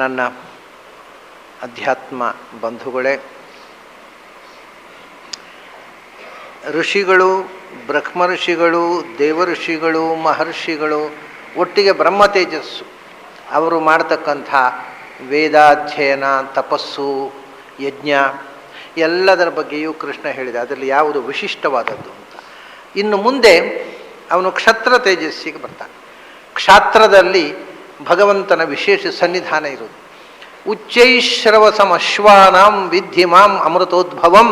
ನನ್ನ ಅಧ್ಯಾತ್ಮ ಬಂಧುಗಳೇ, ಋಷಿಗಳು, ಬ್ರಹ್ಮ ಋಷಿಗಳು, ದೇವ ಋಷಿಗಳು, ಮಹರ್ಷಿಗಳು, ಒಟ್ಟಿಗೆ ಬ್ರಹ್ಮ ತೇಜಸ್ಸು ಅವರು ಮಾಡ್ತಕ್ಕಂಥ ವೇದಾಧ್ಯಯನ, ತಪಸ್ಸು, ಯಜ್ಞ ಎಲ್ಲದರ ಬಗ್ಗೆಯೂ ಕೃಷ್ಣ ಹೇಳಿದ. ಅದರಲ್ಲಿ ಯಾವುದು ವಿಶಿಷ್ಟವಾದದ್ದು ಅಂತ. ಇನ್ನು ಮುಂದೆ ಅವನು ಕ್ಷತ್ರ ತೇಜಸ್ಸಿಗೆ ಬರ್ತಾನೆ. ಕ್ಷಾತ್ರದಲ್ಲಿ ಭಗವಂತನ ವಿಶೇಷ ಸನ್ನಿಧಾನ ಇರುವುದು. ಉಚ್ಚೈಶ್ರವಸಮಶ್ವಾನಾಂ ವಿದ್ಧಿ ಮಾಂ ಅಮೃತೋದ್ಭವಂ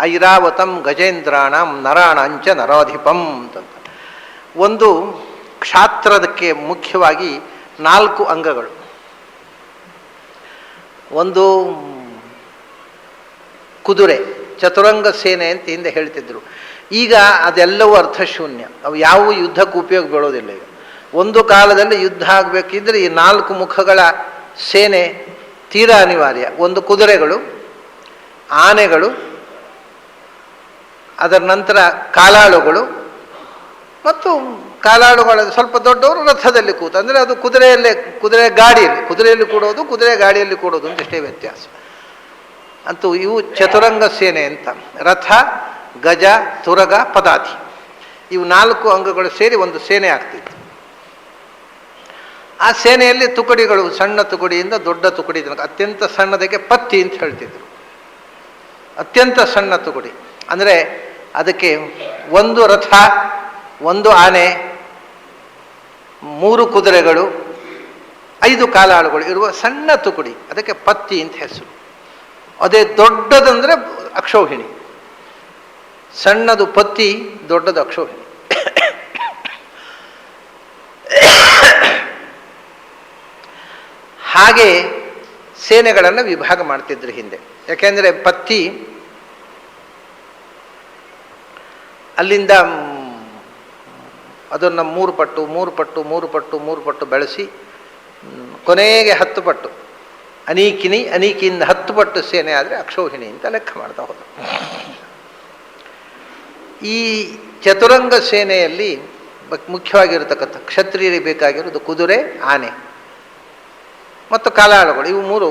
ಐರಾವತಂ ಗಜೇಂದ್ರಾಣಂ ನರಾಣಾಂಚ ನರಾಧಿಪಂ ಅಂತಂತ. ಒಂದು ಕ್ಷಾತ್ರದಕ್ಕೆ ಮುಖ್ಯವಾಗಿ 4 ಅಂಗಗಳು. ಒಂದು ಕುದುರೆ, ಚತುರಂಗ ಸೇನೆ ಅಂತ ಹಿಂದೆ ಹೇಳ್ತಿದ್ರು. ಈಗ ಅದೆಲ್ಲವೂ ಅರ್ಥಶೂನ್ಯ, ಅವು ಯಾವ ಯುದ್ಧಕ್ಕೂ ಉಪಯೋಗ ಬೀಳೋದಿಲ್ಲ. ಈಗ ಒಂದು ಕಾಲದಲ್ಲಿ ಯುದ್ಧ ಆಗಬೇಕಿದ್ರೆ ಈ 4 ಮುಖಗಳ ಸೇನೆ ತೀರಾ ಅನಿವಾರ್ಯ. ಒಂದು ಕುದುರೆಗಳು, ಆನೆಗಳು, ಅದರ ನಂತರ ಕಾಲಾಳುಗಳು, ಮತ್ತು ಕಾಲಾಳುಗಳ ಸ್ವಲ್ಪ ದೊಡ್ಡವರು ರಥದಲ್ಲಿ ಕೂತು, ಅಂದರೆ ಅದು ಕುದುರೆ ಗಾಡಿಯಲ್ಲಿ ಕೂಡೋದು, ಕುದುರೆ ಗಾಡಿಯಲ್ಲಿ ಕೂಡೋದು ಅಂತ ಇಷ್ಟೇ ವ್ಯತ್ಯಾಸ. ಅಂತೂ ಇವು ಚತುರಂಗ ಸೇನೆ ಅಂತ. ರಥ, ಗಜ, ತುರಗ, ಪದಾತಿ, ಇವು 4 ಅಂಗಗಳು ಸೇರಿ ಒಂದು ಸೇನೆ ಆಗ್ತಿತ್ತು. ಆ ಸೇನೆಯಲ್ಲಿ ತುಕಡಿಗಳು, ಸಣ್ಣ ತುಕಡಿಯಿಂದ ದೊಡ್ಡ ತುಕಡಿ ತನಕ, ಅತ್ಯಂತ ಸಣ್ಣದಕ್ಕೆ ಪತ್ತಿ ಅಂತ ಹೇಳ್ತಿದ್ರು. ಅತ್ಯಂತ ಸಣ್ಣ ತುಕಡಿ ಅಂದರೆ ಅದಕ್ಕೆ ಒಂದು ರಥ, ಒಂದು ಆನೆ, 3 ಕುದುರೆಗಳು, 5 ಕಾಲಾಳುಗಳು ಇರುವ ಸಣ್ಣ ತುಕಡಿ, ಅದಕ್ಕೆ ಪತ್ತಿ ಅಂತ ಹೆಸರು. ಅದೇ ದೊಡ್ಡದಂದರೆ ಅಕ್ಷೌಹಿಣಿ. ಸಣ್ಣದು ಪತ್ತಿ, ದೊಡ್ಡದು ಅಕ್ಷೌಹಿಣಿ. ಹಾಗೆ ಸೇನೆಗಳನ್ನು ವಿಭಾಗ ಮಾಡ್ತಿದ್ರು ಹಿಂದೆ. ಯಾಕೆಂದರೆ ಪತ್ತಿ ಅಲ್ಲಿಂದ ಅದನ್ನು 3 ಪಟ್ಟು ಬೆಳೆಸಿ ಕೊನೆಗೆ 10 ಪಟ್ಟು ಅನೀಕಿಯಿಂದ 10 ಪಟ್ಟು ಸೇನೆ ಆದರೆ ಅಕ್ಷೌಹಿಣಿ ಅಂತ ಲೆಕ್ಕ ಮಾಡ್ತಾ ಹೋದ. ಈ ಚತುರಂಗ ಸೇನೆಯಲ್ಲಿ ಮುಖ್ಯವಾಗಿರತಕ್ಕಂಥ ಕ್ಷತ್ರಿಯರಿಗೆ ಬೇಕಾಗಿರೋದು ಕುದುರೆ, ಆನೆ ಮತ್ತು ಕಾಲಾಳುಗಳು. ಇವು 3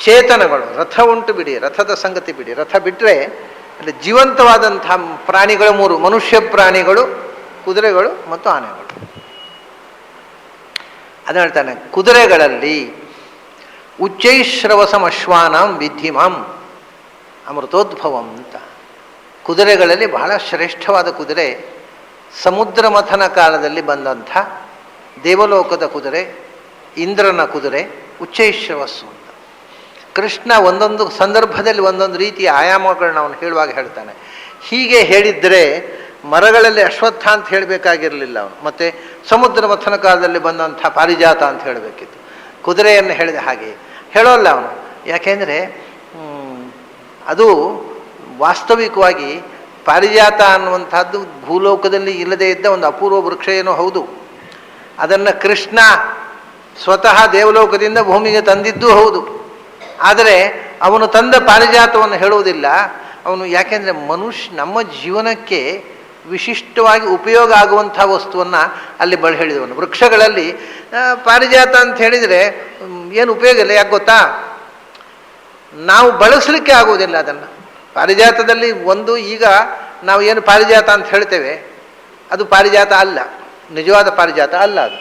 ಚೇತನಗಳು. ರಥ ಉಂಟು ಬಿಡಿ, ರಥದ ಸಂಗತಿ ಬಿಡಿ, ರಥ ಬಿಟ್ಟರೆ ಅಲ್ಲಿ ಜೀವಂತವಾದಂಥ ಪ್ರಾಣಿಗಳು 3: ಮನುಷ್ಯ ಪ್ರಾಣಿಗಳು, ಕುದುರೆಗಳು ಮತ್ತು ಆನೆಗಳು. ಅದು ಹೇಳ್ತಾನೆ, ಕುದುರೆಗಳಲ್ಲಿ ಉಚ್ಚೈಶ್ರವಸಮಶ್ವಾನಾಂ ವಿದ್ಧಿ ಮಾಂ ಅಮೃತೋದ್ಭವಂ ಅಂತ. ಕುದುರೆಗಳಲ್ಲಿ ಬಹಳ ಶ್ರೇಷ್ಠವಾದ ಕುದುರೆ, ಸಮುದ್ರ ಮಥನ ಕಾಲದಲ್ಲಿ ಬಂದಂಥ ದೇವಲೋಕದ ಕುದುರೆ, ಇಂದ್ರನ ಕುದುರೆ ಉಚ್ಚೈಶ್ರವಸ್ಸು ಅಂತ. ಕೃಷ್ಣ ಒಂದೊಂದು ಸಂದರ್ಭದಲ್ಲಿ ಒಂದೊಂದು ರೀತಿಯ ಆಯಾಮಗಳನ್ನ ಅವನು ಹೇಳುವಾಗ ಹೇಳ್ತಾನೆ. ಹೀಗೆ ಹೇಳಿದರೆ ಮರಗಳಲ್ಲಿ ಅಶ್ವತ್ಥ ಅಂತ ಹೇಳಬೇಕಾಗಿರಲಿಲ್ಲ ಅವನು, ಮತ್ತು ಸಮುದ್ರ ಮಥನ ಕಾಲದಲ್ಲಿ ಬಂದಂಥ ಪಾರಿಜಾತ ಅಂತ ಹೇಳಬೇಕಿತ್ತು. ಕುದುರೆಯನ್ನು ಹೇಳಿದ ಹಾಗೆ ಹೇಳೋಲ್ಲ ಅವನು. ಯಾಕೆಂದರೆ ಅದು ವಾಸ್ತವಿಕವಾಗಿ ಪಾರಿಜಾತ ಅನ್ನುವಂಥದ್ದು ಭೂಲೋಕದಲ್ಲಿ ಇಲ್ಲದೇ ಇದ್ದ ಒಂದು ಅಪೂರ್ವ ವೃಕ್ಷ ಏನೋ ಹೌದು. ಅದನ್ನು ಕೃಷ್ಣ ಸ್ವತಃ ದೇವಲೋಕದಿಂದ ಭೂಮಿಗೆ ತಂದಿದ್ದೂ ಹೌದು. ಆದರೆ ಅವನು ತಂದ ಪಾರಿಜಾತವನ್ನು ಹೇಳುವುದಿಲ್ಲ ಅವನು. ಯಾಕೆಂದರೆ ನಮ್ಮ ಜೀವನಕ್ಕೆ ವಿಶಿಷ್ಟವಾಗಿ ಉಪಯೋಗ ಆಗುವಂಥ ವಸ್ತುವನ್ನು ಅಲ್ಲಿ ಹೇಳಿದವನು. ವೃಕ್ಷಗಳಲ್ಲಿ ಪಾರಿಜಾತ ಅಂತ ಹೇಳಿದರೆ ಏನು ಉಪಯೋಗ ಇಲ್ಲ. ಯಾಕೆ ಗೊತ್ತಾ? ನಾವು ಬಳಸಲಿಕ್ಕೆ ಆಗುವುದಿಲ್ಲ ಅದನ್ನು. ಪಾರಿಜಾತದಲ್ಲಿ ಒಂದು, ಈಗ ನಾವು ಏನು ಪಾರಿಜಾತ ಅಂತ ಹೇಳ್ತೇವೆ ಅದು ಪಾರಿಜಾತ ಅಲ್ಲ, ನಿಜವಾದ ಪಾರಿಜಾತ ಅಲ್ಲ ಅದು.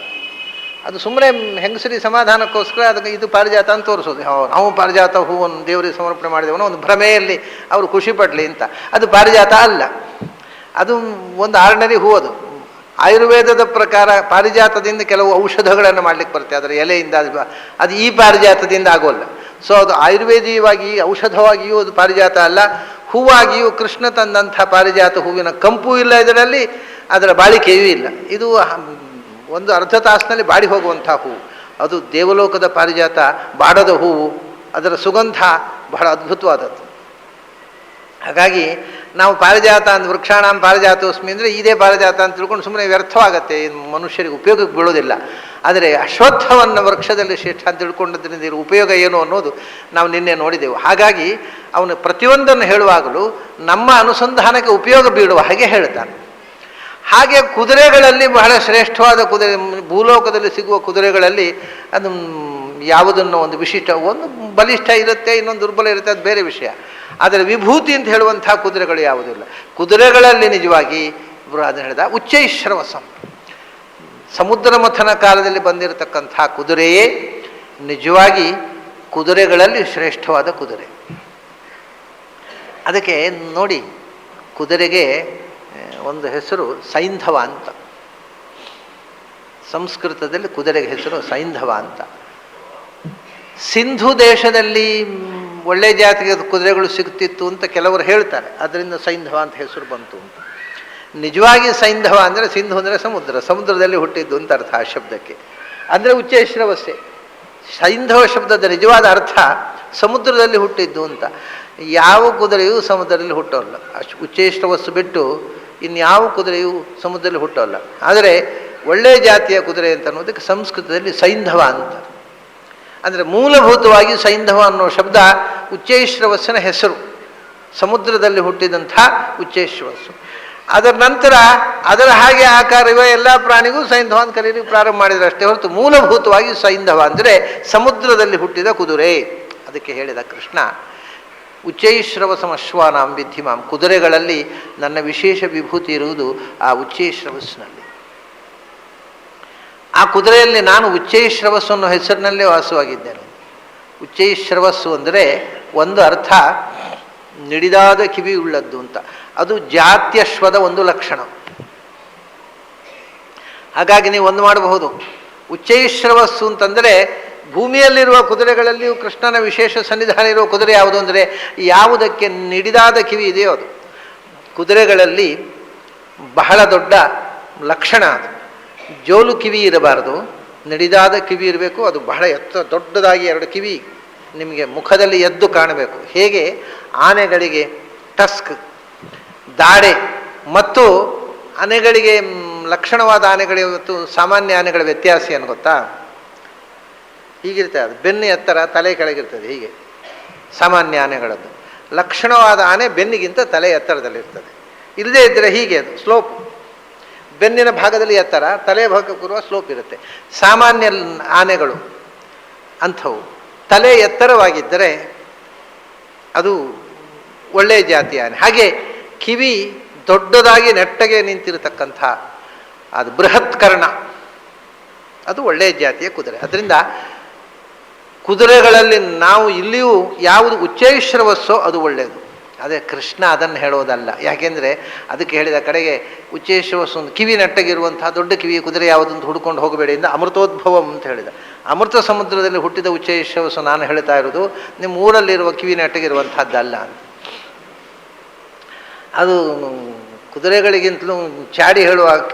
ಅದು ಸುಮ್ಮನೆ ಹೆಂಗಸರಿ ಸಮಾಧಾನಕ್ಕೋಸ್ಕರ ಅದಕ್ಕೆ ಇದು ಪಾರಿಜಾತ ಅಂತ ತೋರಿಸೋದು. ನಾವು ಪಾರಿಜಾತ ಹೂವನ್ನು ದೇವರಿಗೆ ಸಮರ್ಪಣೆ ಮಾಡಿದವನು ಒಂದು ಭ್ರಮೆಯಲ್ಲಿ ಅವರು ಖುಷಿ ಪಡಲಿ ಅಂತ. ಅದು ಪಾರಿಜಾತ ಅಲ್ಲ, ಅದು ಒಂದು ಆರ್ಡಿನರಿ ಹೂ. ಅದು ಆಯುರ್ವೇದದ ಪ್ರಕಾರ ಪಾರಿಜಾತದಿಂದ ಕೆಲವು ಔಷಧಗಳನ್ನು ಮಾಡಲಿಕ್ಕೆ ಬರುತ್ತೆ ಅದರ ಎಲೆಯಿಂದ. ಅದು ಈ ಪಾರಿಜಾತದಿಂದ ಆಗೋಲ್ಲ. ಸೊ ಅದು ಆಯುರ್ವೇದೀಯವಾಗಿ ಔಷಧವಾಗಿಯೂ ಅದು ಪಾರಿಜಾತ ಅಲ್ಲ. ಹೂವಾಗಿಯೂ ಕೃಷ್ಣ ತಂದಂಥ ಪಾರಿಜಾತ ಹೂವಿನ ಕಂಪು ಇಲ್ಲ ಇದರಲ್ಲಿ, ಅದರ ಬಾಳಿಕೆಯೂ ಇಲ್ಲ. ಇದು ಒಂದು ಅರ್ಧ ತಾಸಿನಲ್ಲಿ ಬಾಡಿ ಹೋಗುವಂಥ ಹೂವು. ಅದು ದೇವಲೋಕದ ಪಾರಿಜಾತ, ಬಾಡದ ಹೂವು, ಅದರ ಸುಗಂಧ ಬಹಳ ಅದ್ಭುತವಾದದ್ದು. ಹಾಗಾಗಿ ನಾವು ಪಾರಿಜಾತ ಅಂತ ವೃಕ್ಷಾಣಾಂ ಪಾರಿಜಾತೋಸ್ಮಿ ಅಂದರೆ ಇದೇ ಪಾರಿಜಾತ ಅಂತ ತಿಳ್ಕೊಂಡು ಸುಮ್ಮನೆ ವ್ಯರ್ಥವಾಗತ್ತೆ, ಮನುಷ್ಯರಿಗೆ ಉಪಯೋಗಕ್ಕೆ ಬೀಳೋದಿಲ್ಲ. ಆದರೆ ಅಶ್ವತ್ಥವನ್ನು ವೃಕ್ಷದಲ್ಲಿ ಶ್ರೇಷ್ಠ ಅಂತ ತಿಳ್ಕೊಂಡದ್ರಿಂದ ಇರೋ ಉಪಯೋಗ ಏನು ಅನ್ನೋದು ನಾವು ನಿನ್ನೆ ನೋಡಿದೆವು. ಹಾಗಾಗಿ ಅವನು ಪ್ರತಿಯೊಂದನ್ನು ಹೇಳುವಾಗಲೂ ನಮ್ಮ ಅನುಸಂಧಾನಕ್ಕೆ ಉಪಯೋಗ ಬೀಳುವ ಹಾಗೆ ಹೇಳ್ತಾನೆ. ಹಾಗೆ ಕುದುರೆಗಳಲ್ಲಿ ಬಹಳ ಶ್ರೇಷ್ಠವಾದ ಕುದುರೆ, ಭೂಲೋಕದಲ್ಲಿ ಸಿಗುವ ಕುದುರೆಗಳಲ್ಲಿ ಅದು ಯಾವುದನ್ನು ಒಂದು ವಿಶಿಷ್ಟ, ಒಂದು ಬಲಿಷ್ಠ ಇರುತ್ತೆ, ಇನ್ನೊಂದು ದುರ್ಬಲ ಇರುತ್ತೆ, ಅದು ಬೇರೆ ವಿಷಯ. ಆದರೆ ವಿಭೂತಿ ಅಂತ ಹೇಳುವಂಥ ಕುದುರೆಗಳು ಯಾವುದಿಲ್ಲ. ಕುದುರೆಗಳಲ್ಲಿ ನಿಜವಾಗಿ ಅದನ್ನು ಹೇಳಿದ ಉಚ್ಚೈಶ್ರವಸಂ, ಸಮುದ್ರ ಮಥನ ಕಾಲದಲ್ಲಿ ಬಂದಿರತಕ್ಕಂಥ ಕುದುರೆಯೇ ನಿಜವಾಗಿ ಕುದುರೆಗಳಲ್ಲಿ ಶ್ರೇಷ್ಠವಾದ ಕುದುರೆ. ಅದಕ್ಕೆ ನೋಡಿ, ಕುದುರೆಗೆ ಒಂದು ಹೆಸರು ಸೈಂಧವ ಅಂತ. ಸಂಸ್ಕೃತದಲ್ಲಿ ಕುದುರೆಗೆ ಹೆಸರು ಸೈಂಧವ ಅಂತ. ಸಿಂಧು ದೇಶದಲ್ಲಿ ಒಳ್ಳೆ ಜಾತಿಗೆ ಕುದುರೆಗಳು ಸಿಗ್ತಿತ್ತು ಅಂತ ಕೆಲವರು ಹೇಳ್ತಾರೆ, ಅದರಿಂದ ಸೈಂಧವ ಅಂತ ಹೆಸರು ಬಂತು ಅಂತ. ನಿಜವಾಗಿ ಸೈಂಧವ ಅಂದರೆ, ಸಿಂಧು ಅಂದರೆ ಸಮುದ್ರ, ಸಮುದ್ರದಲ್ಲಿ ಹುಟ್ಟಿದ್ದು ಅಂತ ಅರ್ಥ ಆ ಶಬ್ದಕ್ಕೆ. ಅಂದರೆ ಉಚ್ಚೈಶ್ರವಸ್ಸೆ. ಸೈಂಧವ ಶಬ್ದದ ನಿಜವಾದ ಅರ್ಥ ಸಮುದ್ರದಲ್ಲಿ ಹುಟ್ಟಿದ್ದು ಅಂತ. ಯಾವ ಕುದುರೆಯೂ ಸಮುದ್ರದಲ್ಲಿ ಹುಟ್ಟೋಲ್ಲ. ಅಷ್ಟು ಉಚ್ಚೈಶ್ರವಸ್ಸು ಬಿಟ್ಟು ಇನ್ಯಾವ ಕುದುರೆಯೂ ಸಮುದ್ರದಲ್ಲಿ ಹುಟ್ಟೋಲ್ಲ. ಆದರೆ ಒಳ್ಳೆಯ ಜಾತಿಯ ಕುದುರೆ ಅಂತ ಅನ್ನೋದಕ್ಕೆ ಸಂಸ್ಕೃತದಲ್ಲಿ ಸೈಂಧವ ಅಂತ. ಅಂದರೆ ಮೂಲಭೂತವಾಗಿ ಸೈಂಧವ ಅನ್ನೋ ಶಬ್ದ ಉಚ್ಚೈಶ್ರವಸ್ಸನ ಹೆಸರು, ಸಮುದ್ರದಲ್ಲಿ ಹುಟ್ಟಿದಂಥ ಉಚ್ಚೈಶ್ರವಸ್ಸು. ಅದರ ನಂತರ ಅದರ ಹಾಗೆ ಆಕಾರವೇ ಎಲ್ಲ ಪ್ರಾಣಿಗೂ ಸೈಂಧವ ಅಂತ ಕರೀಲಿಕ್ಕೆ ಪ್ರಾರಂಭ ಮಾಡಿದರೆ ಅಷ್ಟೇ ಹೊರತು ಮೂಲಭೂತವಾಗಿ ಸೈಂಧವ ಅಂದರೆ ಸಮುದ್ರದಲ್ಲಿ ಹುಟ್ಟಿದ ಕುದುರೆ. ಅದಕ್ಕೆ ಹೇಳಿದ ಕೃಷ್ಣ, ಉಚ್ಚೈಶ್ರವಸಮಶ್ವಾನಾಂ ವಿದ್ಧಿಮಾಂ, ಕುದುರೆಗಳಲ್ಲಿ ನನ್ನ ವಿಶೇಷ ವಿಭೂತಿ ಇರುವುದು ಆ ಉಚ್ಚೈಶ್ರವಸ್ಸಿನಲ್ಲಿ. ಆ ಕುದುರೆಯಲ್ಲಿ ನಾನು ಉಚ್ಚೈಶ್ರವಸ್ಸು ಅನ್ನೋ ಹೆಸರಿನಲ್ಲೇ ವಾಸವಾಗಿದ್ದೇನೆ. ಉಚ್ಚೈಶ್ರವಸ್ಸು ಅಂದರೆ ಒಂದು ಅರ್ಥ ನಿಡಿದಾದ ಕಿವಿ ಉಳ್ಳದ್ದು ಅಂತ. ಅದು ಜಾತ್ಯಶ್ವದ ಒಂದು ಲಕ್ಷಣ. ಹಾಗಾಗಿ ನೀವು ಒಂದು ಮಾಡಬಹುದು, ಉಚ್ಚೈಶ್ರವಸ್ಸು ಅಂತಂದರೆ ಭೂಮಿಯಲ್ಲಿರುವ ಕುದುರೆಗಳಲ್ಲಿಯೂ ಕೃಷ್ಣನ ವಿಶೇಷ ಸನ್ನಿಧಾನ ಇರುವ ಕುದುರೆ ಯಾವುದು ಅಂದರೆ ಯಾವುದಕ್ಕೆ ನಿಡಿದಾದ ಕಿವಿ ಇದೆಯೋ ಅದು. ಕುದುರೆಗಳಲ್ಲಿ ಬಹಳ ದೊಡ್ಡ ಲಕ್ಷಣ ಅದು. ಜೋಲು ಕಿವಿ ಇರಬಾರದು, ನಿಡಿದಾದ ಕಿವಿ ಇರಬೇಕು. ಅದು ಬಹಳ ದೊಡ್ಡದಾಗಿ ಎರಡು ಕಿವಿ ನಿಮಗೆ ಮುಖದಲ್ಲಿ ಎದ್ದು ಕಾಣಬೇಕು. ಹೇಗೆ ಆನೆಗಳಿಗೆ ಟಸ್ಕ್, ದಾಡೆ ಮತ್ತು ಆನೆಗಳಿಗೆ ಲಕ್ಷಣವಾದ ಆನೆಗಳಿಗೆ ಮತ್ತು ಸಾಮಾನ್ಯ ಆನೆಗಳ ವ್ಯತ್ಯಾಸ ಏನು ಗೊತ್ತಾ? ಹೀಗಿರ್ತದೆ, ಅದು ಬೆನ್ನು ಎತ್ತರ, ತಲೆ ಕೆಳಗಿರ್ತದೆ. ಹೀಗೆ ಸಾಮಾನ್ಯ ಆನೆಗಳದ್ದು. ಲಕ್ಷಣವಾದ ಆನೆ ಬೆನ್ನಿಗಿಂತ ತಲೆ ಎತ್ತರದಲ್ಲಿರ್ತದೆ. ಇಲ್ಲದೇ ಇದ್ದರೆ ಹೀಗೆ ಅದು ಸ್ಲೋಪ್, ಬೆನ್ನಿನ ಭಾಗದಲ್ಲಿ ಎತ್ತರ, ತಲೆ ಭಾಗಕ್ಕೂರುವ ಸ್ಲೋಪ್ ಇರುತ್ತೆ. ಸಾಮಾನ್ಯ ಆನೆಗಳು ಅಂಥವು ತಲೆ ಎತ್ತರವಾಗಿದ್ದರೆ ಅದು ಒಳ್ಳೆಯ ಜಾತಿ ಆನೆ. ಹಾಗೆ ಕಿವಿ ದೊಡ್ಡದಾಗಿ ನೆಟ್ಟಗೆ ನಿಂತಿರತಕ್ಕಂಥ ಅದು ಬೃಹತ್ ಕರ್ಣ, ಅದು ಒಳ್ಳೆಯ ಜಾತಿಯ ಕುದುರೆ. ಅದರಿಂದ ಕುದುರೆಗಳಲ್ಲಿ ನಾವು ಇಲ್ಲಿಯೂ ಯಾವುದು ಉಚ್ಚೈಶ್ರವಸ್ಸೋ ಅದು ಒಳ್ಳೆಯದು. ಅದೇ ಕೃಷ್ಣ ಅದನ್ನು ಹೇಳೋದಲ್ಲ. ಯಾಕೆಂದರೆ ಅದಕ್ಕೆ ಹೇಳಿದ ಕಡೆಗೆ ಉಚ್ಚೈಶ್ರವಸ್ಸು ಒಂದು ಕಿವಿ ನೆಟ್ಟಗಿರುವಂತಹ ದೊಡ್ಡ ಕಿವಿಯ ಕುದುರೆ ಯಾವುದಂತ ಹುಡ್ಕೊಂಡು ಹೋಗಬೇಡಿ ಎಂದು ಅಮೃತೋದ್ಭವಂ ಅಂತ ಹೇಳಿದ. ಅಮೃತ ಸಮುದ್ರದಲ್ಲಿ ಹುಟ್ಟಿದ ಉಚ್ಚೈಶ್ರವಸ್ಸು ನಾನು ಹೇಳ್ತಾ ಇರೋದು ನಿಮ್ಮ ಊರಲ್ಲಿರುವ ಕಿವಿ ನೆಟ್ಟಗಿರುವಂಥದ್ದಲ್ಲ ಅಂತ. ಅದು ಕುದುರೆಗಳಿಗಿಂತಲೂ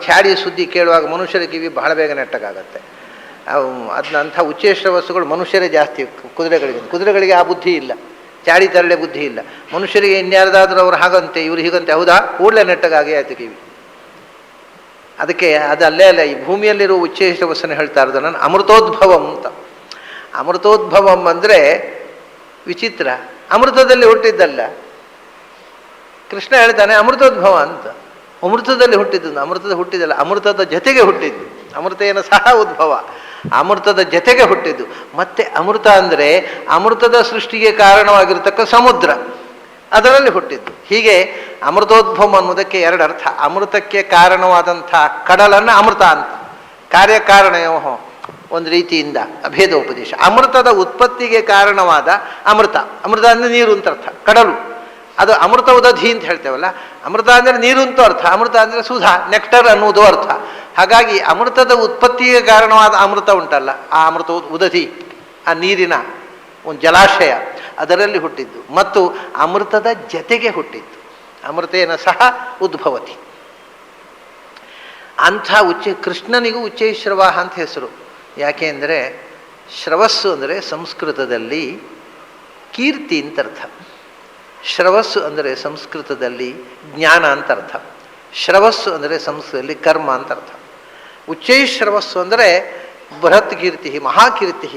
ಚಾಡಿ ಸುದ್ದಿ ಕೇಳುವಾಗ ಮನುಷ್ಯರ ಕಿವಿ ಬಹಳ ಬೇಗ ನೆಟ್ಟಗಾಗತ್ತೆ. ಅದನ್ನ ಅಂಥ ಉಚ್ಚೈಶ್ರವಸ್ಸುಗಳು ಮನುಷ್ಯರೇ ಜಾಸ್ತಿ ಕುದುರೆಗಳಿಗೆ ಆ ಬುದ್ಧಿ ಇಲ್ಲ, ಚಾಡಿ ತರಳೆ ಬುದ್ಧಿ ಇಲ್ಲ. ಮನುಷ್ಯರಿಗೆ ಇನ್ಯಾರ್ದಾದ್ರೂ ಅವ್ರು ಹಾಗಂತೆ ಇವರು ಹೀಗಂತೆ, ಹೌದಾ, ಕೂಡಲೇ ನೆಟ್ಟಗಾಗಿ ಆಯ್ತು ಕಿವಿ. ಅದಕ್ಕೆ ಅದು ಅಲ್ಲೇ ಅಲ್ಲ, ಈ ಭೂಮಿಯಲ್ಲಿರುವ ಉಚ್ಚೈಶ್ರವಸ್ಸನ್ನು ಹೇಳ್ತಾ ಇರೋದು ನಾನು ಅಮೃತೋದ್ಭವಂ ಅಂತ. ಅಮೃತೋದ್ಭವಂ ಅಂದರೆ ವಿಚಿತ್ರ, ಅಮೃತದಲ್ಲಿ ಹುಟ್ಟಿದ್ದಲ್ಲ. ಕೃಷ್ಣ ಹೇಳ್ತಾನೆ ಅಮೃತೋದ್ಭವ ಅಂತ. ಅಮೃತದಲ್ಲಿ ಹುಟ್ಟಿದ್ದು, ಅಮೃತದ ಹುಟ್ಟಿದ್ದಲ್ಲ, ಅಮೃತದ ಜೊತೆಗೆ ಹುಟ್ಟಿದ್ದು. ಅಮೃತೇನ ಸಹ ಉದ್ಭವ, ಅಮೃತದ ಜೊತೆಗೆ ಹುಟ್ಟಿದ್ದು. ಮತ್ತೆ ಅಮೃತ ಅಂದರೆ ಅಮೃತದ ಸೃಷ್ಟಿಗೆ ಕಾರಣವಾಗಿರತಕ್ಕ ಸಮುದ್ರ, ಅದರಲ್ಲಿ ಹುಟ್ಟಿದ್ದು. ಹೀಗೆ ಅಮೃತೋದ್ಭವ ಅನ್ನೋದಕ್ಕೆ ಎರಡು ಅರ್ಥ. ಅಮೃತಕ್ಕೆ ಕಾರಣವಾದಂಥ ಕಡಲನ್ನು ಅಮೃತ ಅಂತ, ಕಾರ್ಯಕಾರಣಯೋ ಒಂದು ರೀತಿಯಿಂದ ಅಭೇದೋಪದೇಶ. ಅಮೃತದ ಉತ್ಪತ್ತಿಗೆ ಕಾರಣವಾದ ಅಮೃತ, ಅಮೃತ ಅಂದರೆ ನೀರು ಅಂತ ಅರ್ಥ. ಕಡಲು ಅದು ಅಮೃತ ಉದಧಿ ಅಂತ ಹೇಳ್ತೇವಲ್ಲ, ಅಮೃತ ಅಂದರೆ ನೀರು ಅಂತ ಅರ್ಥ, ಅಮೃತ ಅಂದರೆ ಸುಧಾ, ನೆಕ್ಟರ್ ಅನ್ನುವುದು ಅರ್ಥ. ಹಾಗಾಗಿ ಅಮೃತದ ಉತ್ಪತ್ತಿಗೆ ಕಾರಣವಾದ ಅಮೃತ ಉಂಟಲ್ಲ, ಆ ಅಮೃತ ಉದಧಿ, ಆ ನೀರಿನ ಒಂದು ಜಲಾಶಯ, ಅದರಲ್ಲಿ ಹುಟ್ಟಿದ್ದು ಮತ್ತು ಅಮೃತದ ಜತೆಗೆ ಹುಟ್ಟಿದ್ದು. ಅಮೃತೇನ ಸಹ ಉದ್ಭವತಿ. ಅಂಥ ಕೃಷ್ಣನಿಗೂ ಉಚ್ಚೈಶ್ರವಾಹ ಅಂತ ಹೆಸರು. ಯಾಕೆ ಅಂದರೆ ಶ್ರವಸ್ಸು ಅಂದರೆ ಸಂಸ್ಕೃತದಲ್ಲಿ ಕೀರ್ತಿ ಅಂತ ಅರ್ಥ. ಶ್ರವಸ್ಸು ಅಂದರೆ ಸಂಸ್ಕೃತದಲ್ಲಿ ಜ್ಞಾನ ಅಂತ ಅರ್ಥ. ಶ್ರವಸ್ಸು ಅಂದರೆ ಸಂಸ್ಕೃತದಲ್ಲಿ ಕರ್ಮ ಅಂತ ಅರ್ಥ. ಉಚ್ಚೈಶ್ರವಸ್ಸು ಅಂದರೆ ಬೃಹತ್ ಕೀರ್ತಿ, ಮಹಾಕೀರ್ತಿ,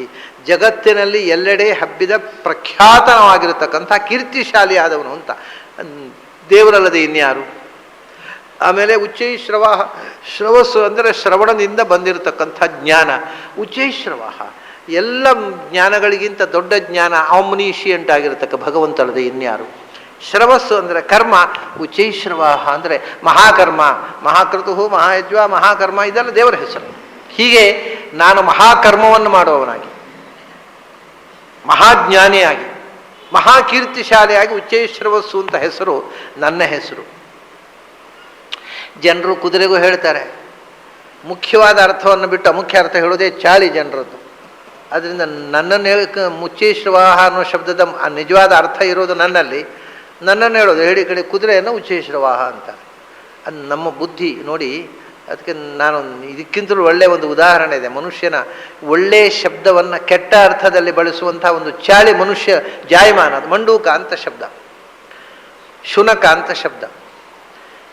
ಜಗತ್ತಿನಲ್ಲಿ ಎಲ್ಲೆಡೆ ಹಬ್ಬಿದ ಪ್ರಖ್ಯಾತನವಾಗಿರತಕ್ಕಂಥ ಕೀರ್ತಿಶಾಲಿ ಆದವನು ಅಂತ. ದೇವರಲ್ಲದೆ ಇನ್ಯಾರು? ಆಮೇಲೆ ಉಚ್ಚೈಶ್ರವಾಹ, ಶ್ರವಸ್ಸು ಅಂದರೆ ಶ್ರವಣದಿಂದ ಬಂದಿರತಕ್ಕಂಥ ಜ್ಞಾನ. ಉಚ್ಚೈಶ್ರವಾಹ ಎಲ್ಲ ಜ್ಞಾನಗಳಿಗಿಂತ ದೊಡ್ಡ ಜ್ಞಾನ ಆಮ್ನಿಷಿಯಂಟ್ ಆಗಿರತಕ್ಕ ಭಗವಂತಳದೆ ಇನ್ಯಾರು. ಶ್ರವಸ್ಸು ಅಂದರೆ ಕರ್ಮ, ಉಚ್ಚೈಶ್ರವಾಹ ಅಂದರೆ ಮಹಾಕರ್ಮ, ಮಹಾಕೃತು, ಮಹಾಯಜ್ವ, ಮಹಾಕರ್ಮ, ಇದೆಲ್ಲ ದೇವರ ಹೆಸರು. ಹೀಗೆ ನಾನು ಮಹಾಕರ್ಮವನ್ನು ಮಾಡುವವನಾಗಿ, ಮಹಾಜ್ಞಾನಿಯಾಗಿ, ಮಹಾಕೀರ್ತಿಶಾಲಿಯಾಗಿ ಉಚ್ಚೈಶ್ರವಸ್ಸು ಅಂತ ಹೆಸರು ನನ್ನ ಹೆಸರು. ಜನರು ಕುದುರೆಗೂ ಹೇಳ್ತಾರೆ, ಮುಖ್ಯವಾದ ಅರ್ಥವನ್ನು ಬಿಟ್ಟು ಅಮುಖ್ಯ ಅರ್ಥ ಹೇಳೋದೇ ಚಾಳಿ ಜನರದ್ದು. ಅದರಿಂದ ನನ್ನನ್ನು ಉಚ್ಚೈಶ್ರವಾಹ ಅನ್ನೋ ಶಬ್ದದ ನಿಜವಾದ ಅರ್ಥ ಇರೋದು ನನ್ನನ್ನು ಹೇಳೋದು. ಹೇಳಿ ಕಡೆ ಕುದುರೆಯನ್ನು ಉಚ್ಚೈಶ್ರವಾಹ ಅಂತಾರೆ. ಅದು ನಮ್ಮ ಬುದ್ಧಿ ನೋಡಿ. ಅದಕ್ಕೆ ನಾನು ಇದಕ್ಕಿಂತಲೂ ಒಳ್ಳೆಯ ಒಂದು ಉದಾಹರಣೆ ಇದೆ. ಮನುಷ್ಯನ ಒಳ್ಳೆಯ ಶಬ್ದವನ್ನು ಕೆಟ್ಟ ಅರ್ಥದಲ್ಲಿ ಬಳಸುವಂಥ ಒಂದು ಚಾಳಿ ಮನುಷ್ಯ ಜಾಯಮಾನ. ಅದು ಮಂಡೂಕ ಅಂತ ಶಬ್ದ, ಶುನಕ ಅಂತ ಶಬ್ದ.